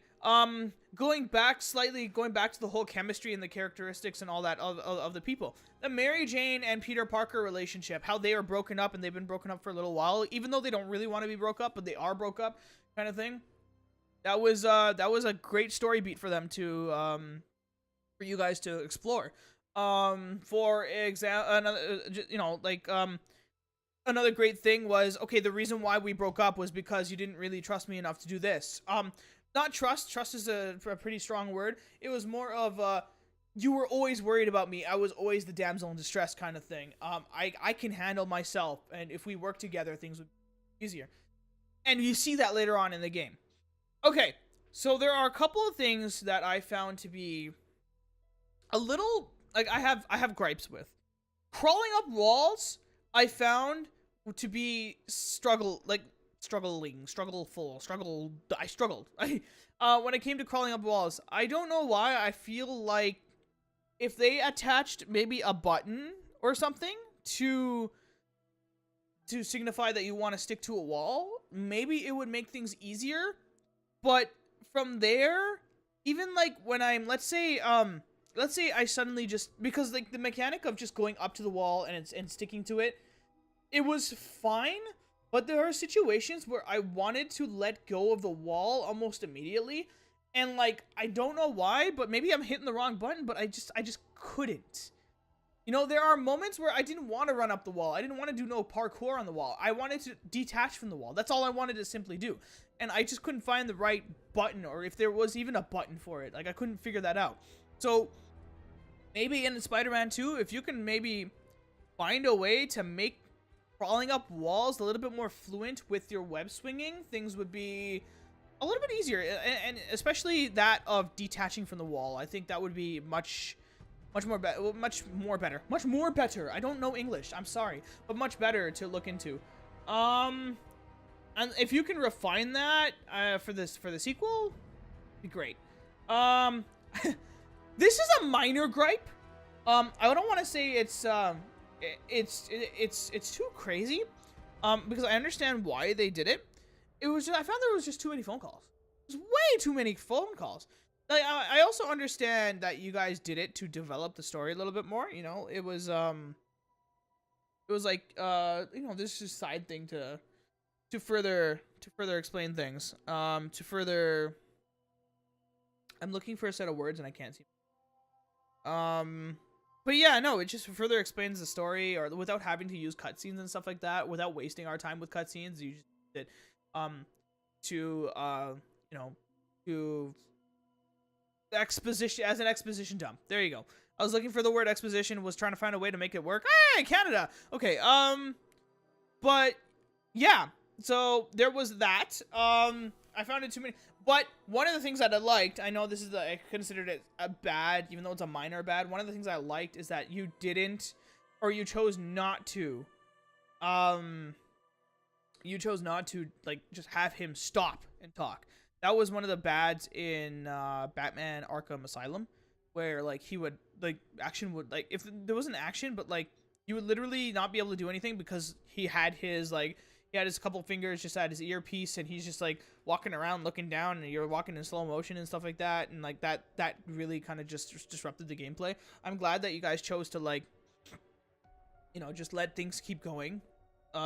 Going back to the whole chemistry and the characteristics and all that of the people. The Mary Jane and Peter Parker relationship, how they are broken up, and they've been broken up for a little while, even though they don't really want to be broke up, but they are broke up, kind of thing. That was a great story beat for them to for you guys to explore. For example, another great thing was, okay, the reason why we broke up was because you didn't really trust me enough to do this. Not trust is a pretty strong word. It was more of you were always worried about me. I was always the damsel in distress kind of thing. I can handle myself, and if we work together, things would be easier. And you see that later on in the game. Okay, so there are a couple of things that I found to be a little, like, I have gripes with. Crawling up walls, I found to be I struggled. When it came to crawling up walls, I don't know why. I feel like if they attached maybe a button or something to signify that you want to stick to a wall, maybe it would make things easier. But from there, even like when let's say I suddenly just, because like the mechanic of just going up to the wall and sticking to it, it was fine. But there are situations where I wanted to let go of the wall almost immediately, And like, I don't know why, but maybe I'm hitting the wrong button, but I just couldn't. You know, there are moments where I didn't want to run up the wall. I didn't want to do no parkour on the wall. I wanted to detach from the wall. That's all I wanted to simply do. And I just couldn't find the right button, or if there was even a button for it. Like, I couldn't figure that out. So, maybe in Spider-Man 2, if you can maybe find a way to make crawling up walls a little bit more fluent with your web swinging, things would be a little bit easier. And especially that of detaching from the wall. I think that would be much more better. I don't know English. I'm sorry, but much better to look into. And if you can refine that for the sequel, be great. This is a minor gripe. I don't want to say it's too crazy. Because I understand why they did it. It was just, I found there was just too many phone calls. There's way too many phone calls. Like, I also understand that you guys did it to develop the story a little bit more. You know, it was like you know, this is a side thing to further explain things. I'm looking for a set of words and I can't see. But yeah, no, it just further explains the story, or without having to use cutscenes and stuff like that, without wasting our time with cutscenes. You just did you know, to exposition as an exposition dump. There you go. I was looking for the word exposition, was trying to find a way to make it work. Hey, Canada. Okay. But yeah, so there was that. I found it too many. But one of the things that I liked, I know this is I considered it a bad, even though it's a minor bad. One of the things I liked is that you didn't, or you chose not to, like, just have him stop and talk. That was one of the bads in Batman Arkham Asylum, where like he would, like, action would, like, if there wasn't action, but like you would literally not be able to do anything because he had his, like, he had his couple fingers just at his earpiece, and he's just like walking around looking down, and you're walking in slow motion and stuff like that, and like that really kind of just disrupted the gameplay. I'm glad that you guys chose to, like, you know, just let things keep going,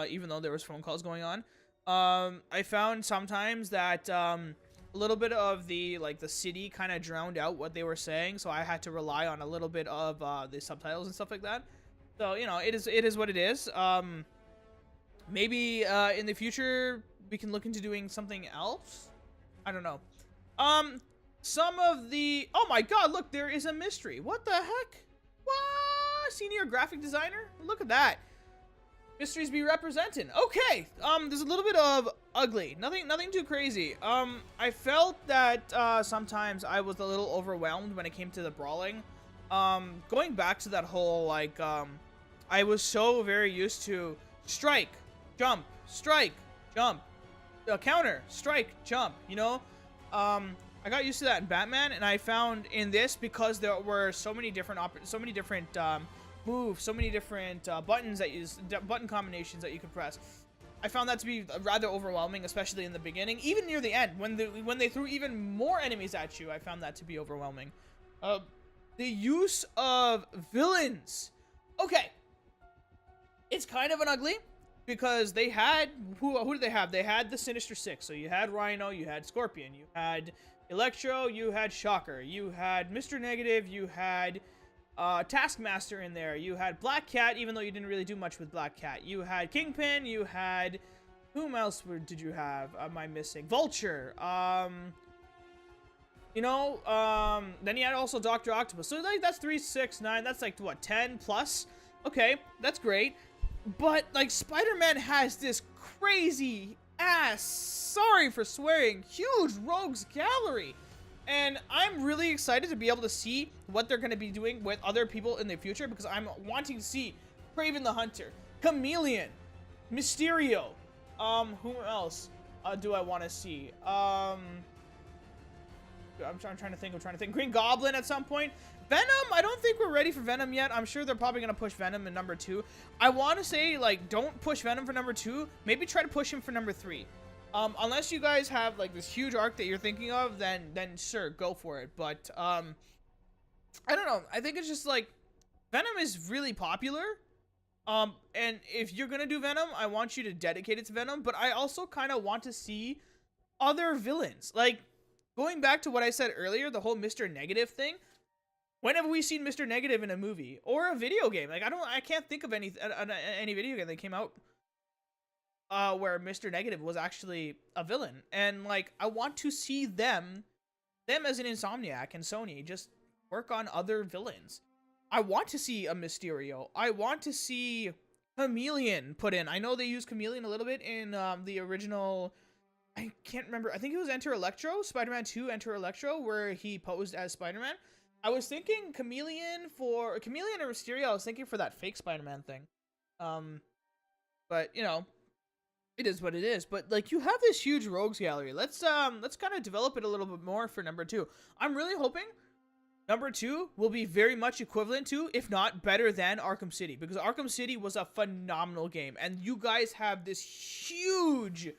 even though there was phone calls going on. I found sometimes that a little bit of the, like, the city kind of drowned out what they were saying, so I had to rely on a little bit of the subtitles and stuff like that. So, you know, it is what it is. Maybe in the future we can look into doing something else. I don't know. Some of the, oh my god, look, there is a mystery. What the heck? What? Senior graphic designer? Look at that. Mysteries be represented. Okay. There's a little bit of ugly. Nothing too crazy. I felt that sometimes I was a little overwhelmed when it came to the brawling. Going back to that whole, like, I was so very used to strike, jump, counter, strike, jump, you know? I got used to that in Batman, and I found in this, because there were so many different moves, so many different buttons that button combinations that you could press. I found that to be rather overwhelming, especially in the beginning. Even near the end, when they threw even more enemies at you, I found that to be overwhelming. The use of villains. Okay. It's kind of an ugly, because they had, who did they have? They had the Sinister Six. So you had Rhino, you had Scorpion, you had Electro, you had Shocker, you had Mr. Negative, you had Taskmaster in there, you had Black Cat, even though you didn't really do much with Black Cat. You had Kingpin, you had, whom else did you have? Am I missing? Vulture. You know, then you had also Dr. Octopus. So like that's 3, 6, 9. That's like what, 10 plus? Okay, that's great. But like Spider-Man has this crazy ass, sorry for swearing, huge rogues gallery. And I'm really excited to be able to see what they're going to be doing with other people in the future, because I'm wanting to see Kraven the Hunter, Chameleon, Mysterio. Who else do I want to see? I'm trying to think. Green Goblin at some point. Venom, I don't think we're ready for Venom yet. I'm sure they're probably going to push Venom in number 2. I want to say, like, don't push Venom for number 2. Maybe try to push him for number 3. Unless you guys have, like, this huge arc that you're thinking of, then sure, go for it. But, I don't know. I think it's just, like, Venom is really popular. And if you're going to do Venom, I want you to dedicate it to Venom. But I also kind of want to see other villains. Like, going back to what I said earlier, the whole Mr. Negative thing. When have we seen Mr. Negative in a movie or a video game? Like, I can't think of any video game that came out where Mr. Negative was actually a villain. And like, I want to see them as an Insomniac and Sony just work on other villains. I want to see a Mysterio. I want to see Chameleon put in. I know they used Chameleon a little bit in the original. I can't remember. I think it was Enter Electro, Spider-Man 2 Enter Electro, where he posed as Spider-Man. I was thinking Chameleon or Mysterio. I was thinking for that fake Spider-Man thing. But you know, it is what it is. But like, you have this huge rogues gallery. Let's kind of develop it a little bit more for number 2. I'm really hoping number 2 will be very much equivalent to, if not better than, Arkham City, because Arkham City was a phenomenal game, and you guys have this huge.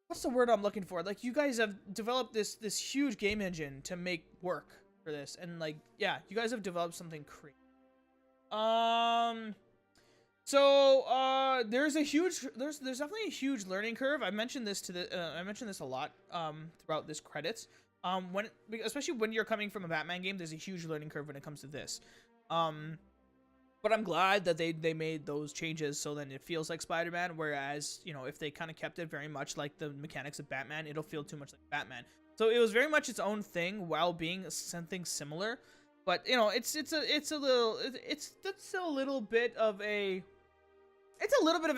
What's the word I'm looking for? Like, you guys have developed this huge game engine to make work for this, and like, yeah, you guys have developed something crazy. So there's definitely a huge learning curve. I mentioned this a lot throughout this credits. Especially when you're coming from a Batman game, there's a huge learning curve when it comes to this. But I'm glad that they made those changes so then it feels like Spider-Man, whereas, you know, if they kind of kept it very much like the mechanics of Batman, it'll feel too much like Batman. So it was very much its own thing while being something similar. But, you know, it's a little bit of a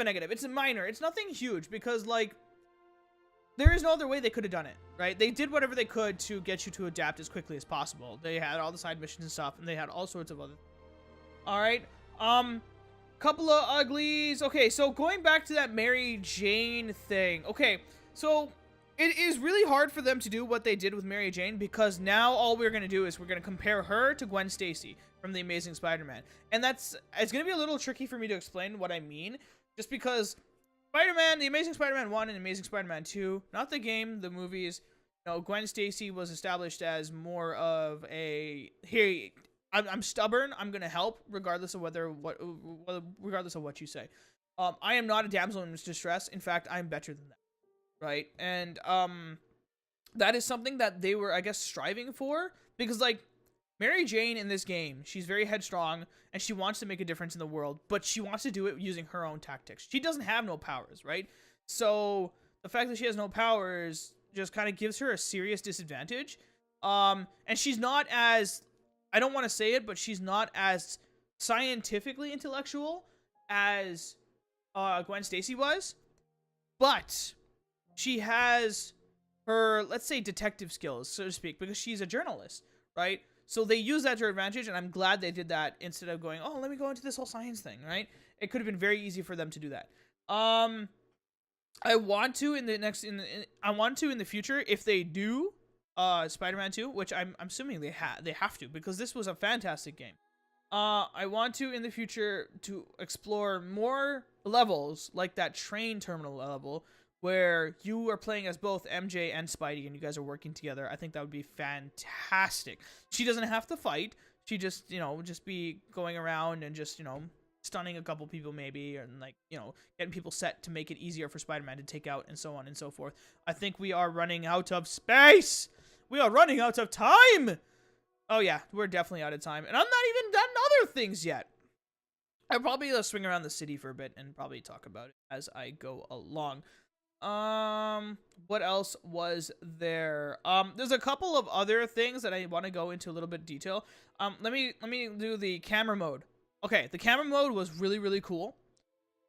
negative. It's a minor. It's nothing huge because, like, there is no other way they could have done it, right? They did whatever they could to get you to adapt as quickly as possible. They had all the side missions and stuff, and they had all sorts of other. All right. Couple of uglies. Okay, so going back to that Mary Jane thing. Okay, so it is really hard for them to do what they did with Mary Jane because now all we're going to do is we're going to compare her to Gwen Stacy from The Amazing Spider-Man. And it's going to be a little tricky for me to explain what I mean, just because Spider-Man, The Amazing Spider-Man 1 and Amazing Spider-Man 2, not the game, the movies, you know, Gwen Stacy was established as more of a, hey, I'm stubborn, I'm going to help regardless of regardless of what you say. I am not a damsel in distress. In fact, I'm better than that. Right? And that is something that they were, I guess, striving for, because like Mary Jane in this game, she's very headstrong and she wants to make a difference in the world, but she wants to do it using her own tactics. She doesn't have no powers, right? So the fact that she has no powers just kind of gives her a serious disadvantage. And she's not as, I don't want to say it, but she's not as scientifically intellectual as Gwen Stacy was, but she has her, let's say, detective skills, so to speak, because she's a journalist, right? So they use that to their advantage, and I'm glad they did that instead of going, oh, let me go into this whole science thing, right? It could have been very easy for them to do that. I want to in the future, if they do Spider-Man 2, which I'm assuming they have to, because this was a fantastic game. I want to in the future to explore more levels like that train terminal level where you are playing as both MJ and Spidey and you guys are working together. I think that would be fantastic. She doesn't have to fight. She just, you know, just be going around and just, you know, stunning a couple people maybe, and like, you know, getting people set to make it easier for Spider-Man to take out and so on and so forth. I think we are running out of space. We are running out of time. Oh yeah, we're definitely out of time. And I'm not even done other things yet. I'll probably swing around the city for a bit and probably talk about it as I go along. What else was there? There's a couple of other things that I want to go into a little bit of detail. Let me do the camera mode. Okay, the camera mode was really, really cool.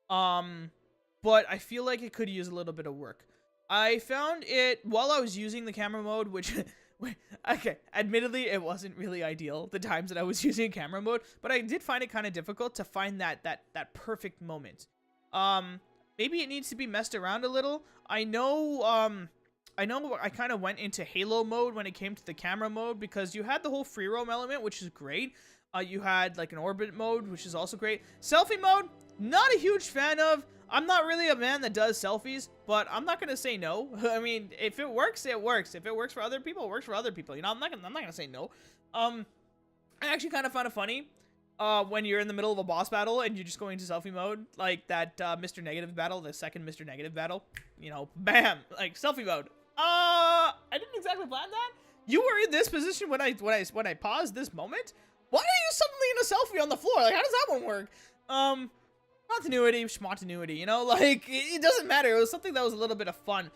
But I feel like it could use a little bit of work. I found it while I was using the camera mode, which okay, admittedly it wasn't really ideal the times that I was using camera mode, but I did find it kind of difficult to find that perfect moment. Maybe it needs to be messed around a little. I know I kind of went into Halo mode when it came to the camera mode, because you had the whole free roam element, which is great. You had like an orbit mode, which is also great. Selfie mode, not a huge fan of. I'm not really a man that does selfies, but I'm not gonna say no. I mean, if it works, it works. If it works for other people, it works for other people. You know, I'm not gonna say no. I actually kind of found it funny when you're in the middle of a boss battle and you just go into selfie mode, like that Mr. Negative battle, the second Mr. Negative battle. You know, bam, like selfie mode. I didn't exactly plan that. You were in this position when I paused this moment. Why are you suddenly in a selfie on the floor? Like, how does that one work? Continuity, schmontinuity, you know, like, it doesn't matter. It was something that was a little bit of fun.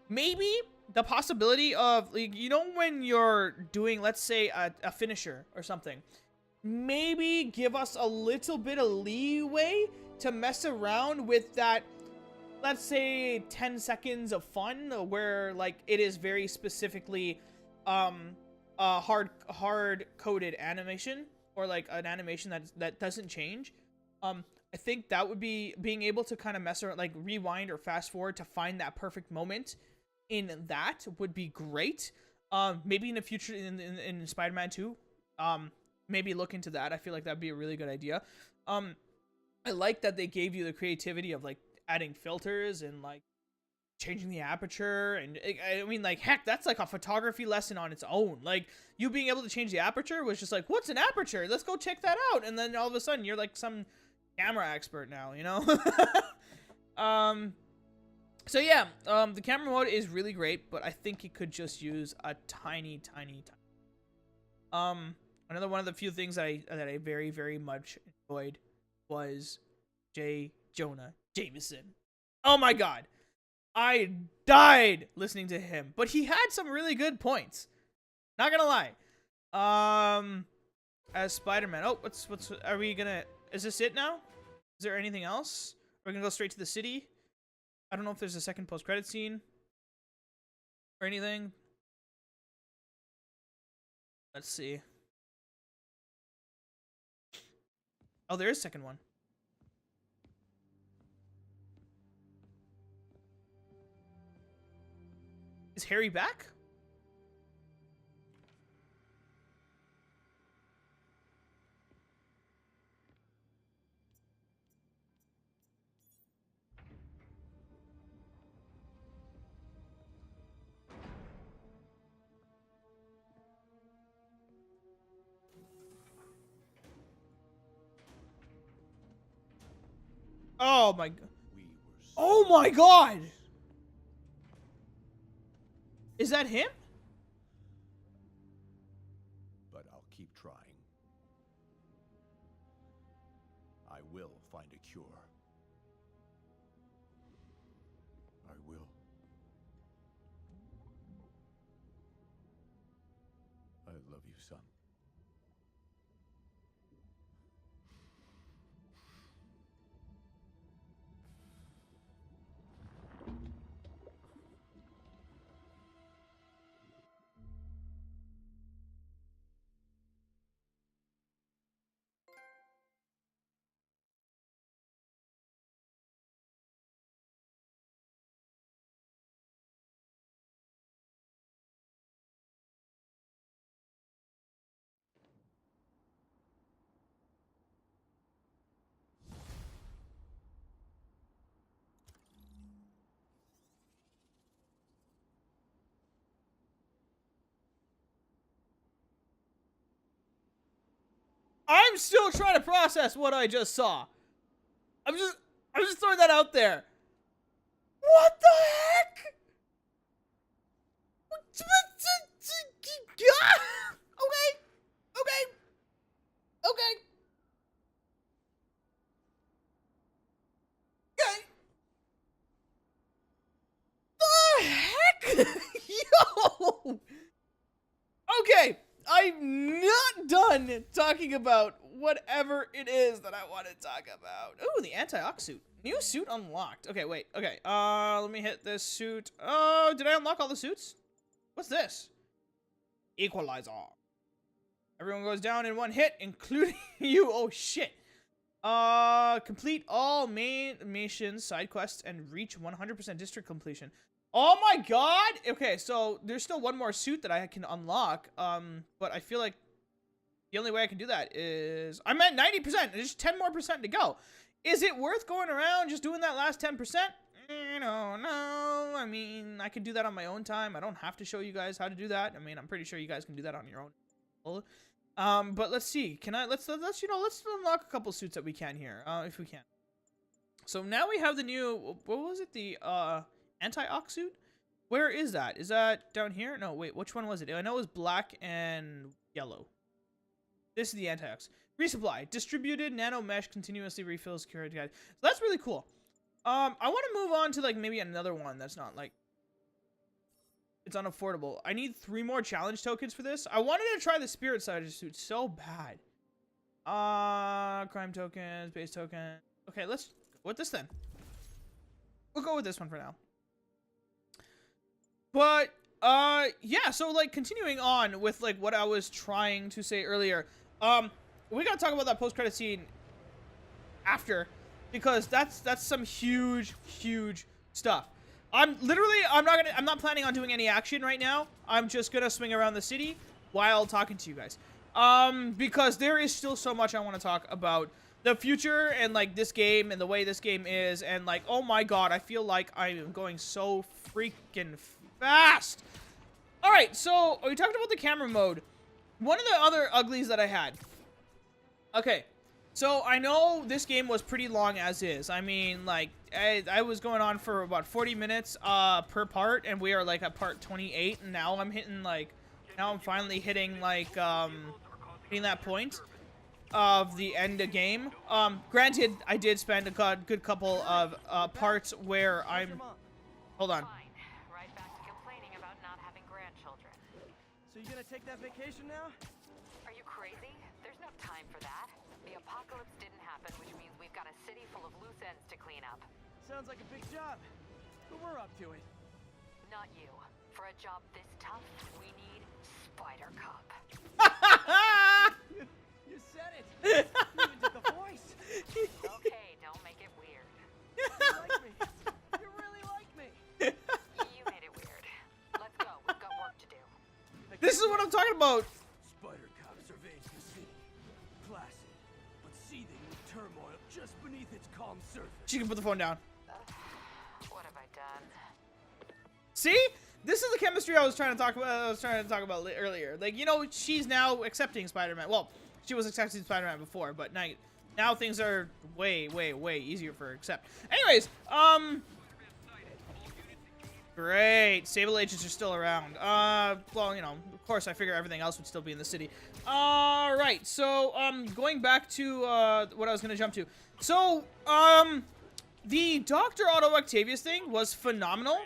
Maybe the possibility of, like, you know, when you're doing, let's say, a finisher or something, maybe give us a little bit of leeway to mess around with that, let's say, 10 seconds of fun where, like, it is very specifically, hard-coded animation, or, like, an animation that doesn't change. I think that would be being able to kind of mess around, like rewind or fast forward to find that perfect moment in that would be great. Maybe in the future in Spider-Man 2, maybe look into that. I feel like that'd be a really good idea. I like that they gave you the creativity of like adding filters and like changing the aperture, and I mean, like, heck, that's like a photography lesson on its own. Like, you being able to change the aperture was just like, what's an aperture? Let's go check that out. And then all of a sudden you're like some camera expert now, you know? So yeah, the camera mode is really great, but I think it could just use a tiny. Another one of the few things that I very, very much enjoyed was J. Jonah Jameson. Oh my god. I died listening to him, but he had some really good points. Not gonna lie. As Spider-Man. Oh, what's are we gonna, is this it now? Is there anything else? We're gonna go straight to the city. I don't know if there's a second post-credit scene or anything. Let's see. Oh, there is a second one. Is Harry back? Oh my god. Oh my god! Is that him? But I'll keep trying. I will find a cure. I will. I love you, son. I'm still trying to process what I just saw. I'm just throwing that out there. What the heck? Okay. The heck? Yo! Okay, I'm not done talking about whatever it is that I want to talk about. Ooh, the Anti-Ock suit. New suit unlocked. Okay, wait. Okay, let me hit this suit. Oh, did I unlock all the suits? What's this? Equalizer. Everyone goes down in one hit, including you. Oh, shit. Complete all main missions, side quests, and reach 100% district completion. Oh my god! Okay, so there's still one more suit that I can unlock, but I feel like the only way I can do that is... I'm at 90%, there's 10% more to go. Is it worth going around just doing that last 10%? No, I mean, I could do that on my own time. I don't have to show you guys how to do that. I mean, I'm pretty sure you guys can do that on your own. But let's see. Let's unlock a couple suits that we can here, if we can. So now we have the new, what was it? The, Anti-Ock suit? Where is that? Is that down here? No, wait, which one was it? I know it was black and yellow. This is the Anti-Ock. Resupply. Distributed nano mesh continuously refills security guide. So that's really cool. I want to move on to like maybe another one that's not like it's unaffordable. I need 3 more challenge tokens for this. I wanted to try the spirit side suit so bad. Crime tokens, base token. Okay, let's go with this then. We'll go with this one for now. But yeah, so like continuing on with like what I was trying to say earlier. We gotta talk about that post-credit scene after, because that's some huge stuff. I'm not planning on doing any action right now. I'm just gonna swing around the city while talking to you guys. Because there is still so much I want to talk about the future and like this game and the way this game is, and like, oh my god, I feel like I am going so freaking fast. All right, so we talked about the camera mode. One of the other uglies that I had. Okay, so I know this game was pretty long as is. I mean, like, I was going on for about 40 minutes per part, and we are like at part 28, and now I'm hitting like, now I'm finally hitting like hitting that point of the end of game. Granted, I did spend a good couple of parts where I'm, hold on. Right back to complaining about not having grandchildren. So you gonna take that vacation now? Are you crazy? There's no time for that. The apocalypse didn't happen, which means we've got a city full of loose ends to clean up. Sounds like a big job, but we're up to it. Not you. For a job this tough, we need Spider Cop. You said it. You even did the voice. Okay, don't make it weird. You like me. You really like me. You made it weird. Let's go. We've got work to do. This is what I'm talking about. Spider Cop surveys the city. Placid, but seething with turmoil just beneath its calm surface. She can put the phone down. What have I done? See? This is the chemistry I was trying to talk about. Earlier. Like, you know, she's now accepting Spider-Man. Well, she was accepting Spider-Man before, but now things are way easier for her to accept. Anyways, great. Sable agents are still around. Well, you know, of course, I figure everything else would still be in the city. All right. So, going back to what I was gonna jump to. So, the Dr. Otto Octavius thing was phenomenal.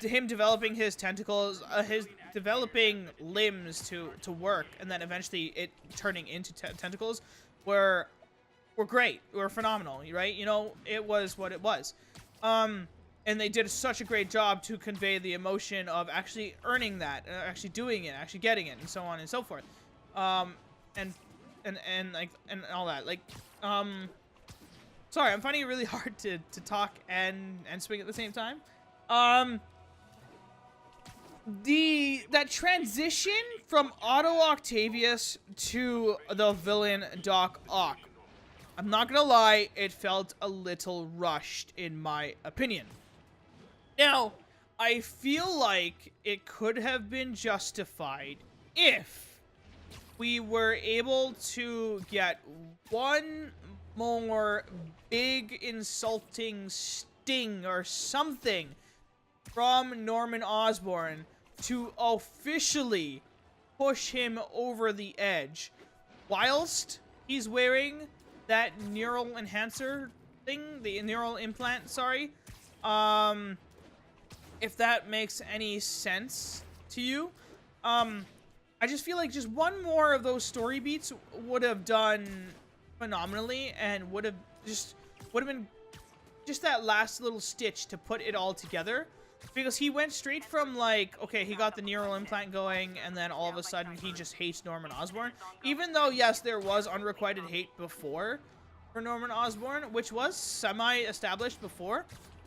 Him developing his tentacles, his developing limbs to work, and then eventually it turning into tentacles were great. Were phenomenal, right? You know, it was what it was. And they did such a great job to convey the emotion of actually earning that, actually doing it, actually getting it, and so on and so forth. And all that. Like, sorry, I'm finding it really hard to talk and swing at the same time. That transition from Otto Octavius to the villain Doc Ock, I'm not gonna lie, it felt a little rushed in my opinion. Now, I feel like it could have been justified if we were able to get one more big insulting sting or something from Norman Osborne to officially push him over the edge whilst he's wearing that neural enhancer thing, the neural implant, sorry. If that makes any sense to you. I just feel like just one more of those story beats would have done phenomenally and would have been just that last little stitch to put it all together. Because he went straight from, like, okay, he got the neural implant going, and then all of a sudden he just hates Norman Osborne. Even though, yes, there was unrequited hate before for Norman Osborne, which was semi-established before,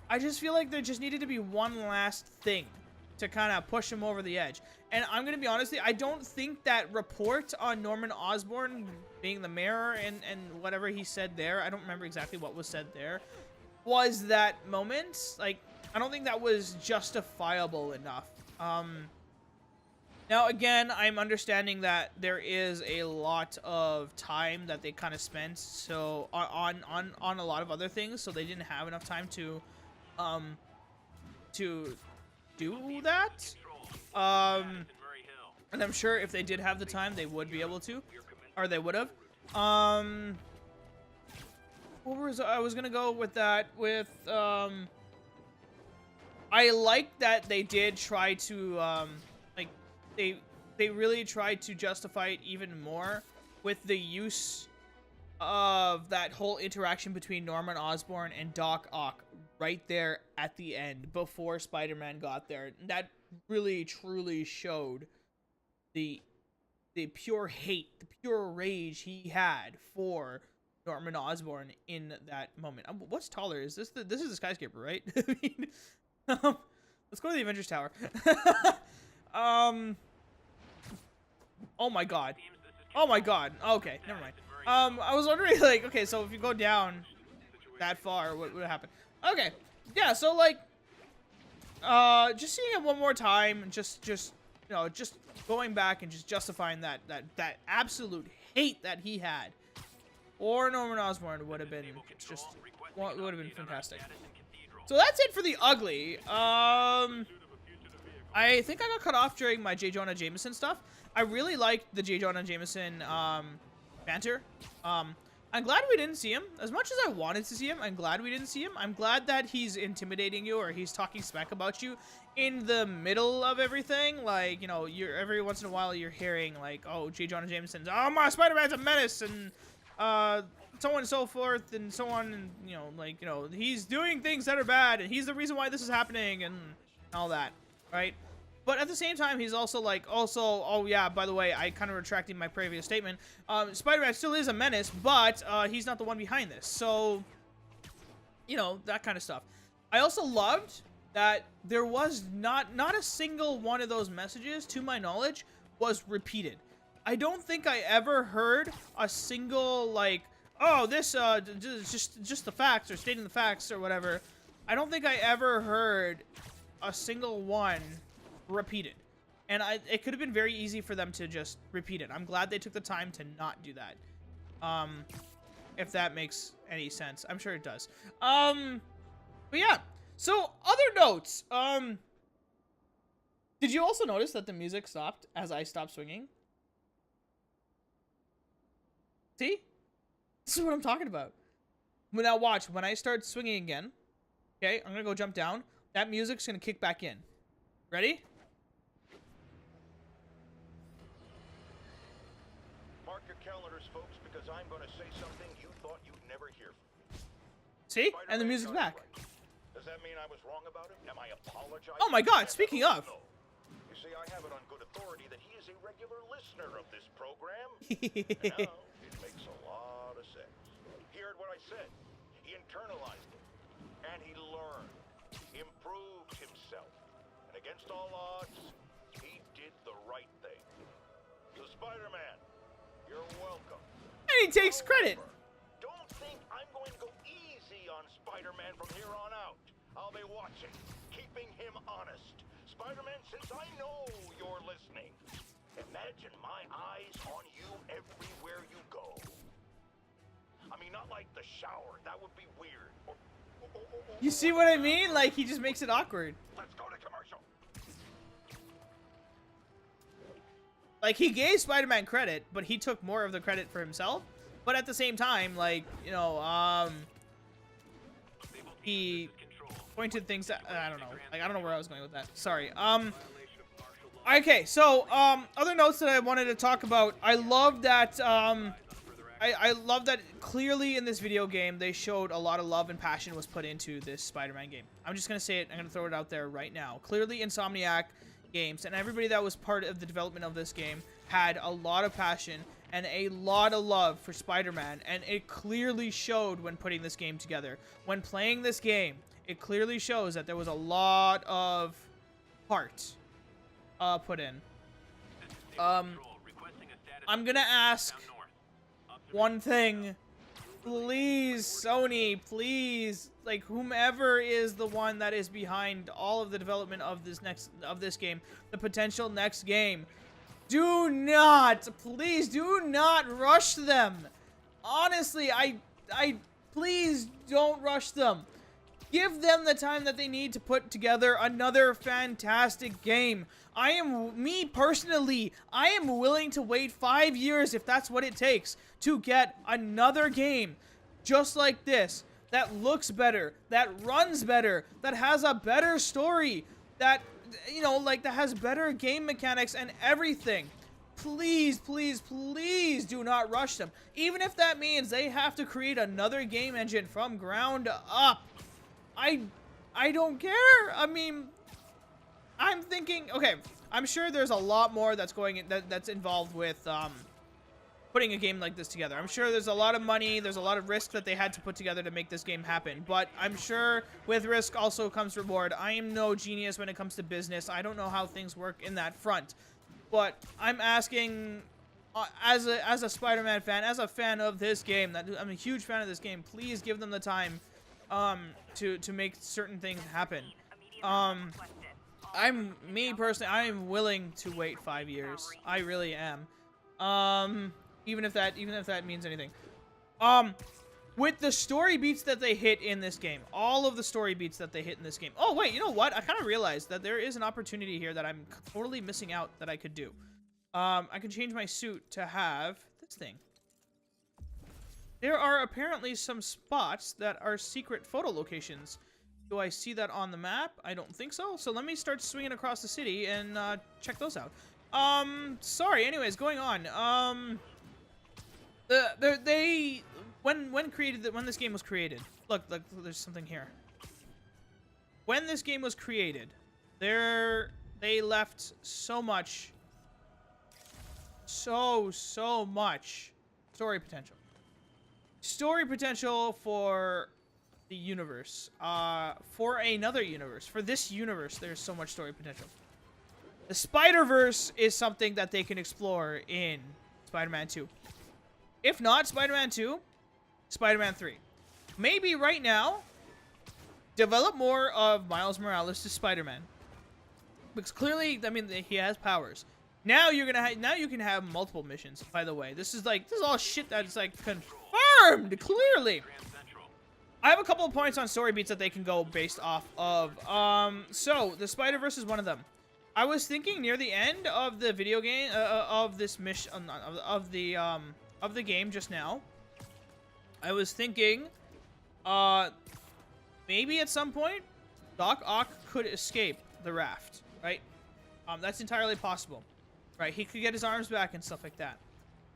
I just feel like there just needed to be one last thing to kind of push him over the edge. And I'm going to be honest, I don't think that report on Norman Osborne being the mayor and whatever he said there, I don't remember exactly what was said there, was that moment. Like, I don't think that was justifiable enough. Now, again, I'm understanding that there is a lot of time that they kind of spent so on a lot of other things, so they didn't have enough time to do that. And I'm sure if they did have the time, they would be able to, or they would have. What was I was gonna go with that? With I like that they did try to like they really tried to justify it even more with the use of that whole interaction between Norman Osborne and Doc Ock right there at the end before Spider-Man got there. That really truly showed the pure hate, the pure rage he had for Norman Osborn in that moment. What's taller? Is this this is the skyscraper, right? I mean, let's go to the Avengers Tower. Oh my god. Oh my god. Okay, never mind. I was wondering, like, okay, so if you go down that far, what would happen? Okay, yeah, so like, just seeing it one more time, just you know, just going back and just justifying that absolute hate that he had, or Norman Osborn would have been just would have been fantastic. So that's it for the ugly. I think I got cut off during my J. Jonah Jameson stuff. I really liked the J. Jonah Jameson banter. I'm glad we didn't see him. As much as I wanted to see him, I'm glad we didn't see him. I'm glad that he's intimidating you, or he's talking smack about you in the middle of everything. Like, you know, you're every once in a while you're hearing like, oh, J. Jonah Jameson's, oh, my Spider-Man's a menace, and so on and so forth, and so on, and, you know, like, you know, he's doing things that are bad, and he's the reason why this is happening, and all that, right? But at the same time, he's also like, oh yeah, by the way, I kind of retracting my previous statement. Spider-Man still is a menace, but he's not the one behind this. So, you know, that kind of stuff. I also loved that there was not a single one of those messages, to my knowledge, was repeated. I don't think I ever heard a single, like, oh, this just the facts, or stating the facts, or whatever. I don't think I ever heard a single one repeated, and it could have been very easy for them to just repeat it. I'm glad they took the time to not do that. If that makes any sense. I'm sure it does. But yeah, so other notes. Did you also notice that the music stopped as I stopped swinging? See, this is what I'm talking about. Now watch, when I start swinging again, okay, I'm gonna go jump down, that music's gonna kick back in. Ready? Mark your calendars, folks, because I'm going to say something you thought you'd never hear. See? And the music's back. Does that mean I was wrong about him? Am I apologizing? Oh my god, speaking of. No. You see, I have it on good authority that he is a regular listener of this program. And now, it makes a lot of sense. He heard what I said. He internalized it. And he learned. Improved himself. And against all odds, he did the right thing. So Spider-Man, you're welcome. And he takes credit. Don't think I'm going to go easy on Spider-Man from here on out. I'll be watching, keeping him honest. Spider-Man, since I know you're listening, imagine my eyes on you everywhere you go. I mean, not like the shower. That would be weird. You see what I mean? Like, he just makes it awkward. Let's go to commercial. Like, he gave Spider-Man credit, but he took more of the credit for himself. But at the same time, like, you know, he pointed things that, I don't know. Like, I don't know where I was going with that. Sorry. Okay, so, other notes that I wanted to talk about. I love that, I love that clearly in this video game, they showed a lot of love and passion was put into this Spider-Man game. I'm just going to say it. I'm going to throw it out there right now. Clearly, Insomniac Games and everybody that was part of the development of this game had a lot of passion and a lot of love for Spider-Man, and it clearly showed when putting this game together. When playing this game, it clearly shows that there was a lot of heart put in. I'm gonna ask one thing. Please, Sony, please, like, whomever is the one that is behind all of the development of this game, the potential next game, please do not rush them. Honestly, I please don't rush them. Give them the time that they need to put together another fantastic game. Me personally, I am willing to wait 5 years if that's what it takes to get another game just like this, that looks better, that runs better, that has a better story, that, you know, like, that has better game mechanics and everything. Please, please, please do not rush them. Even if that means they have to create another game engine from ground up. I don't care. I mean, I'm thinking, okay, I'm sure there's a lot more that's that's involved with putting a game like this together. I'm sure there's a lot of money, there's a lot of risk that they had to put together to make this game happen. But I'm sure with risk also comes reward. I am no genius when it comes to business. I don't know how things work in that front. But I'm asking, as a Spider-Man fan, as a fan of this game, I'm a huge fan of this game, please give them the time to make certain things happen. Me personally, I am willing to wait 5 years. I really am. Even if that means anything. With the story beats that they hit in this game, all of the story beats that they hit in this game. Oh wait, you know what? I kind of realized that there is an opportunity here that I'm totally missing out that I could do. I can change my suit to have this thing. There are apparently some spots that are secret photo locations. Do I see that on the map? I don't think so. So let me start swinging across the city and check those out. Sorry. Anyways, going on. When this game was created, look, there's something here. When this game was created, they left so much story potential. Story potential for the universe. For another universe. For this universe, there's so much story potential. The Spider-Verse is something that they can explore in Spider-Man 2. If not Spider-Man 2, Spider-Man 3. Maybe right now, develop more of Miles Morales to Spider-Man. Because clearly, I mean, he has powers. Now you can have multiple missions. By the way, this is all shit that's like confirmed clearly. I have a couple of points on story beats that they can go based off of. So the Spider-Verse is one of them. I was thinking near the end of the video game of this mission of the game just now. I was thinking, maybe at some point, Doc-Ock could escape the raft, right? That's entirely possible, right? He could get his arms back and stuff like that.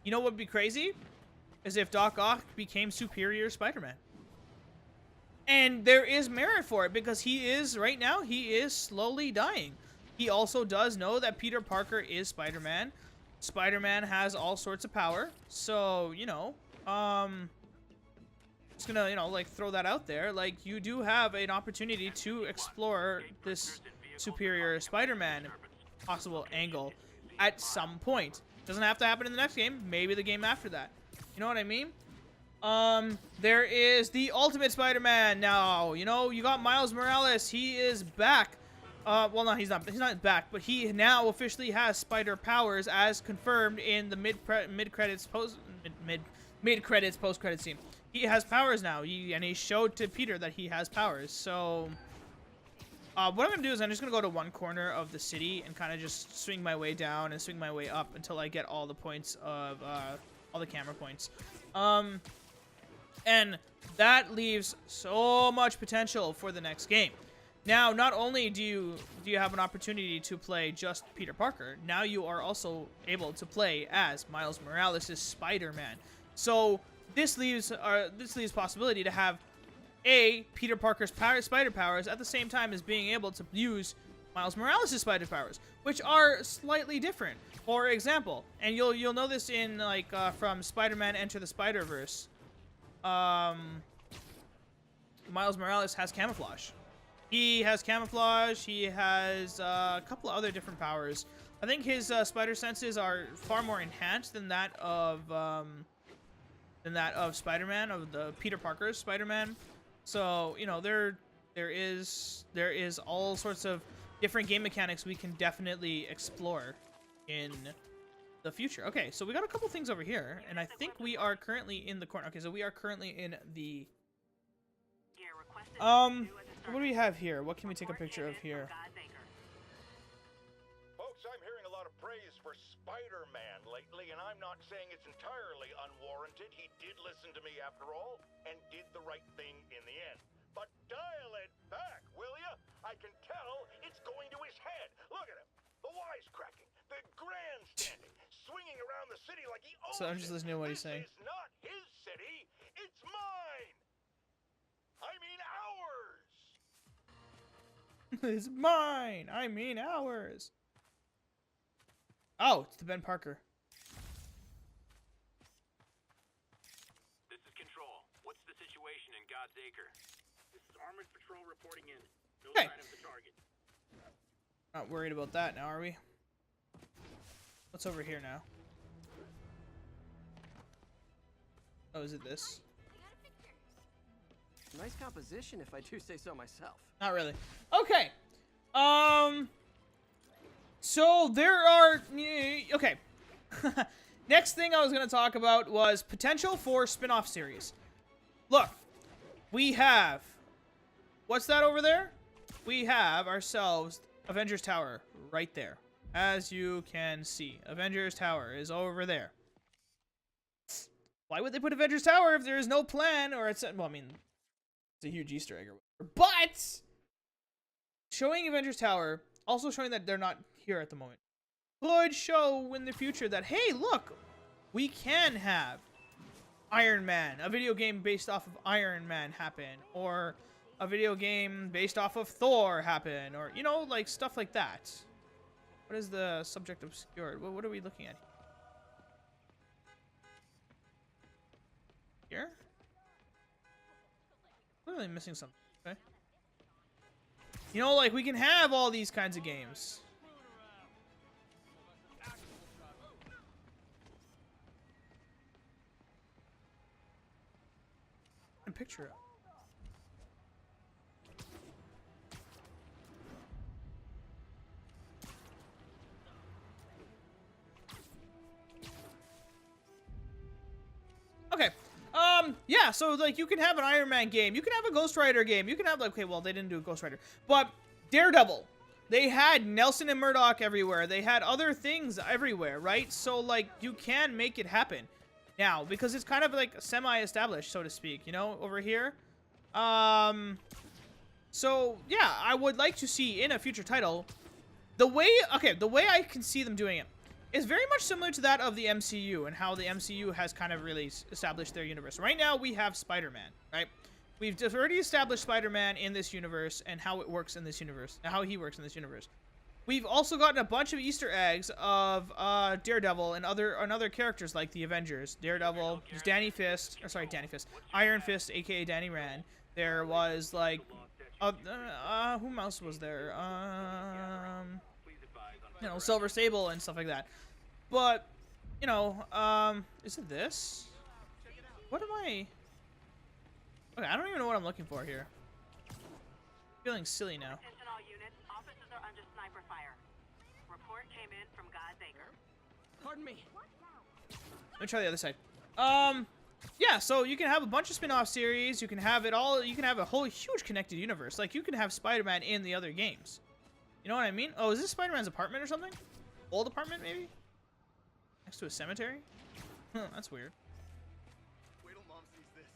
You know what would be crazy? Is if Doc-Ock became Superior Spider-Man. And there is merit for it because right now, he is slowly dying. He also does know that Peter Parker is Spider-Man. Spider-Man has all sorts of power. So, you know, just gonna, you know, like, throw that out there. Like, you do have an opportunity to explore this Superior Spider-Man possible angle at some point. Doesn't have to happen in the next game. Maybe the game after that. You know what I mean? There is the Ultimate Spider-Man now. You know, you got Miles Morales. He is back. Well, no, he's not back, but he now officially has spider powers as confirmed in the mid-credits post-credits scene. He has powers now, and he showed to Peter that he has powers. So, what I'm going to do is I'm just going to go to one corner of the city and kind of just swing my way down and swing my way up until I get all the points of, all the camera points. And that leaves so much potential for the next game. Now, not only do you have an opportunity to play just Peter Parker, now you are also able to play as Miles Morales' Spider-Man. So this leaves possibility to have Peter Parker's spider powers at the same time as being able to use Miles Morales' spider powers, which are slightly different. For example, and you'll know this in from Spider-Man Enter the Spider-Verse. Miles Morales has camouflage. He has camouflage. He has a couple of other different powers. I think his spider senses are far more enhanced than that of Spider-Man, of the Peter Parker's Spider-Man. So, you know, there is all sorts of different game mechanics we can definitely explore in the future. Okay, so we got a couple things over here, and I think we are currently in the corner. Okay, so we are currently in the What do we have here? What can we take a picture of here? Folks, I'm hearing a lot of praise for Spider-Man lately, and I'm not saying it's entirely unwarranted. He did listen to me after all, and did the right thing in the end. But dial it back, will ya? I can tell it's going to his head. Look at him. The wisecracking, the grandstanding, swinging around the city like he owns So I'm just listening to what he's This saying. is not his city, it's mine. I mean ours. It's mine. I mean ours. Oh, it's the Ben Parker. This is Control. What's the situation in God's Acre? This is Armored Patrol reporting in. No Hey. sign of the target. Not worried about that now, are we? What's over here now? Oh, is it this? Nice composition, if I do say so myself. Not really. Okay. So there are... Okay. Next thing I was going to talk about was potential for spin-off series. Look. We have... What's that over there? We have ourselves Avengers Tower right there. As you can see. Avengers Tower is over there. Why would they put Avengers Tower if there is no plan or it's... Well, I mean... It's a huge Easter egg or whatever. But... Showing Avengers Tower, also showing that they're not here at the moment, could show in the future that, hey, look, we can have Iron Man, a video game based off of Iron Man happen, or a video game based off of Thor happen, or, you know, like, stuff like that. What is the subject obscured? What are we looking at here? Clearly missing something. Okay. You know, like, we can have all these kinds of games. A picture of. Okay. Yeah, so, like, you can have an Iron Man game. You can have a Ghost Rider game. You can have, like, okay, well, they didn't do a Ghost Rider. But Daredevil. They had Nelson and Murdoch everywhere. They had other things everywhere, right? So, like, you can make it happen now. Because it's kind of, like, semi-established, so to speak, you know, over here. So, yeah, I would like to see in a future title the way I can see them doing it is very much similar to that of the MCU and how the MCU has kind of really established their universe. Right now, we have Spider-Man, right? We've just already established Spider-Man in this universe and how it works in this universe, and how he works in this universe. We've also gotten a bunch of Easter eggs of Daredevil and other characters like the Avengers. Daredevil, there's Danny Fist, Iron Fist, aka Danny Rand. There was like, who else was there? You know, Silver Sable and stuff like that. But, you know, is it this? What am I? Okay, I don't even know what I'm looking for here. Feeling silly now. Attention all units. Officers are under sniper fire. Report came in from God's Acre. Pardon me. Let me try the other side. Yeah, so you can have a bunch of spin-off series. You can have it all. You can have a whole huge connected universe. Like, you can have Spider-Man in the other games. You know what I mean? Oh, is this Spider-Man's apartment or something? Old apartment, maybe? Next to a cemetery? Huh, that's weird. Wait till Mom sees this.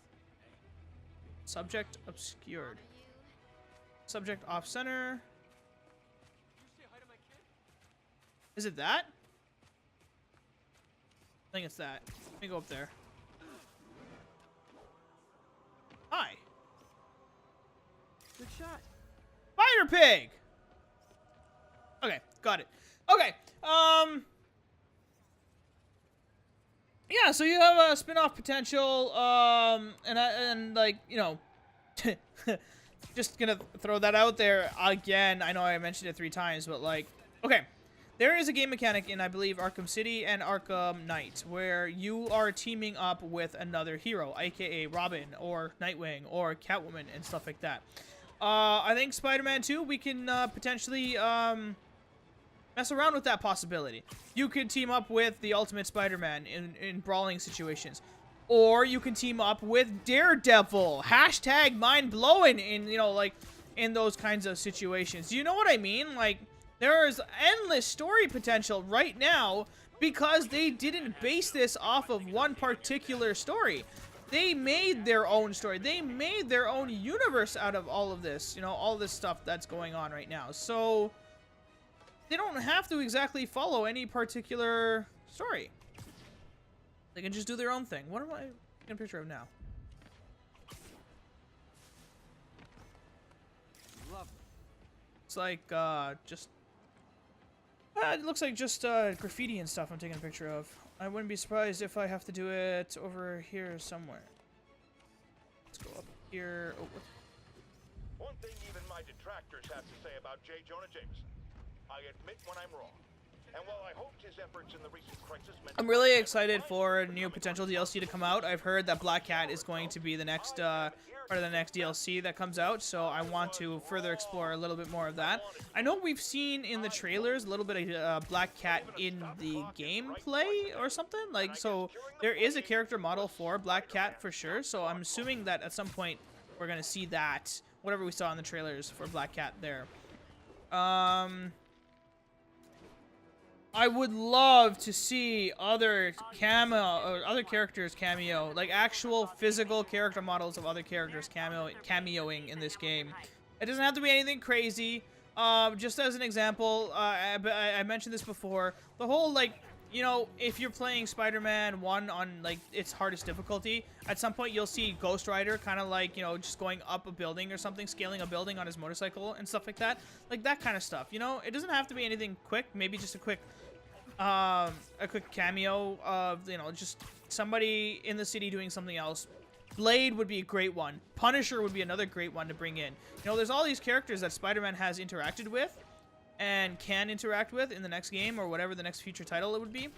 Subject obscured. Subject off-center. Is it that? I think it's that. Let me go up there. Hi. Good shot. Spider Pig! Okay, got it. Okay, yeah, so you have a spin-off potential, and like, you know, just gonna throw that out there again. I know I mentioned it 3 times, but like, okay, there is a game mechanic in, I believe, Arkham City and Arkham Knight, where you are teaming up with another hero, aka Robin, or Nightwing, or Catwoman, and stuff like that. I think Spider-Man 2, we can, potentially, mess around with that possibility. You could team up with the Ultimate Spider-Man in brawling situations. Or you can team up with Daredevil. Hashtag mind-blowing in, you know, like, in those kinds of situations. Do you know what I mean? Like, there's endless story potential right now because they didn't base this off of one particular story. They made their own story. They made their own universe out of all of this, you know, all this stuff that's going on right now. So they don't have to exactly follow any particular story. They can just do their own thing. What am I taking a picture of now? It's like, just... it looks like just, graffiti and stuff I'm taking a picture of. I wouldn't be surprised if I have to do it over here somewhere. Let's go up here. Oh, One thing even my detractors have to say about J. Jonah Jameson. I admit when I'm wrong. And while I hoped his efforts in the recent crisis meant I'm really excited for a new potential DLC to come out. I've heard that Black Cat is going to be the next part of the next DLC that comes out, so I want to further explore a little bit more of that. I know we've seen in the trailers a little bit of Black Cat in the gameplay or something, like, so there is a character model for Black Cat for sure, so I'm assuming that at some point we're gonna see that, whatever we saw in the trailers for Black Cat there. I would love to see other characters cameo, like actual physical character models of other characters cameoing in this game. It doesn't have to be anything crazy. Just as an example, I mentioned this before. The whole, like, you know, if you're playing Spider-Man 1 on, like, its hardest difficulty, at some point you'll see Ghost Rider kind of like, you know, just going up a building or something, scaling a building on his motorcycle and stuff like that. Like, that kind of stuff, you know? It doesn't have to be anything quick. Maybe just a quick cameo of, you know, just somebody in the city doing something else. Blade would be a great one. Punisher would be another great one to bring in. You know, there's all these characters that Spider-Man has interacted with and can interact with in the next game or whatever the next future title it would be.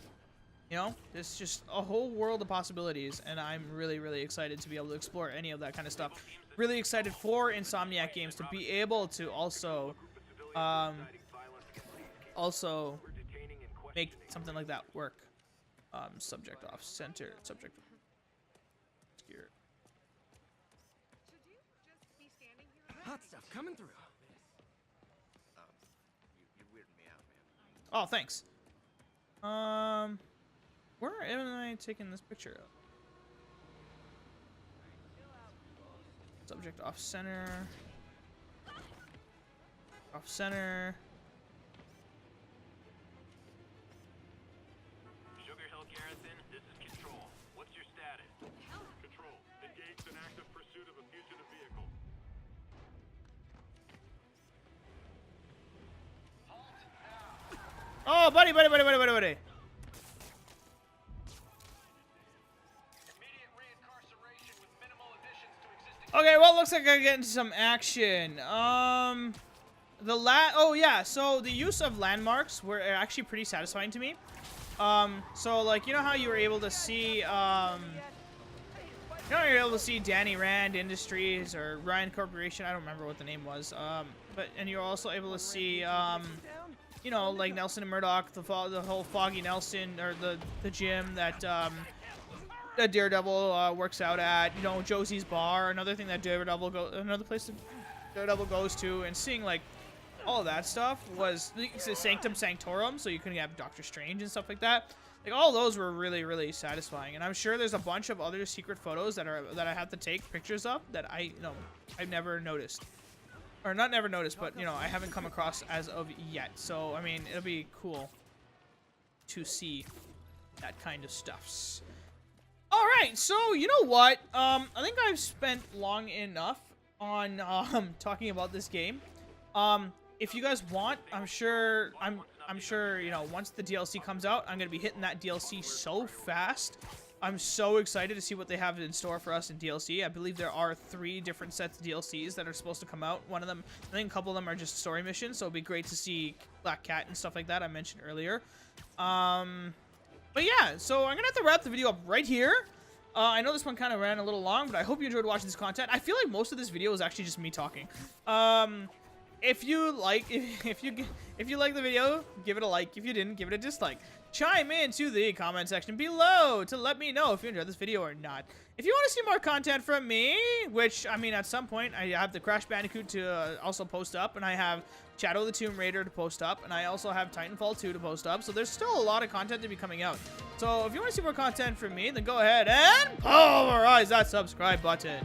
You know, there's just a whole world of possibilities, and I'm really, really excited to be able to explore any of that kind of stuff. Really excited for Insomniac Games to be able to also make something like that work. Subject off center, subject here. Hot stuff coming through. You weirded me out, man. Oh, thanks. Where am I taking this picture of? Subject off center. Off center. Sugar Hill Garrison, this is Control. What's your status? Control, engaged in active pursuit of a fugitive vehicle. Oh, buddy. Okay, well, it looks like I get into some action. Oh yeah, so the use of landmarks were actually pretty satisfying to me. So like, you know how you were able to see, you're able to see Danny Rand Industries or Ryan Corporation, I don't remember what the name was, and you're also able to see, you know, like Nelson and Murdoch, the whole Foggy Nelson, or the gym that Daredevil works out at, you know, Josie's Bar, another thing that another place that Daredevil goes to, and seeing like all of that stuff was Sanctum Sanctorum, so you can have Doctor Strange and stuff like that. Like, all those were really, really satisfying, and I'm sure there's a bunch of other secret photos that I have to take pictures of that I've never noticed. Or not never noticed, but, you know, I haven't come across as of yet. So, I mean, it'll be cool to see that kind of stuffs. All right, so, you know what? I think I've spent long enough on talking about this game. If you guys want, I'm sure, you know, once the DLC comes out, I'm going to be hitting that DLC so fast. I'm so excited to see what they have in store for us in DLC. I believe there are 3 different sets of DLCs that are supposed to come out. One of them, I think a couple of them are just story missions, so it'll be great to see Black Cat and stuff like that I mentioned earlier. But yeah, so I'm going to have to wrap the video up right here. I know this one kind of ran a little long, but I hope you enjoyed watching this content. I feel like most of this video is actually just me talking. If you like the video, give it a like. If you didn't, give it a dislike. chime into the comment section below to let me know if you enjoyed this video or not. If you want to see more content from me, which, I mean, at some point, I have the Crash Bandicoot to also post up, and I have Shadow of the Tomb Raider to post up, and I also have Titanfall 2 to post up, so there's still a lot of content to be coming out. So if you want to see more content from me, then go ahead and pulverize that subscribe button.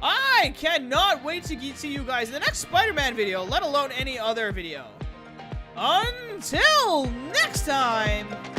I cannot wait to see you guys in the next Spider-Man video, let alone any other video. Until next time!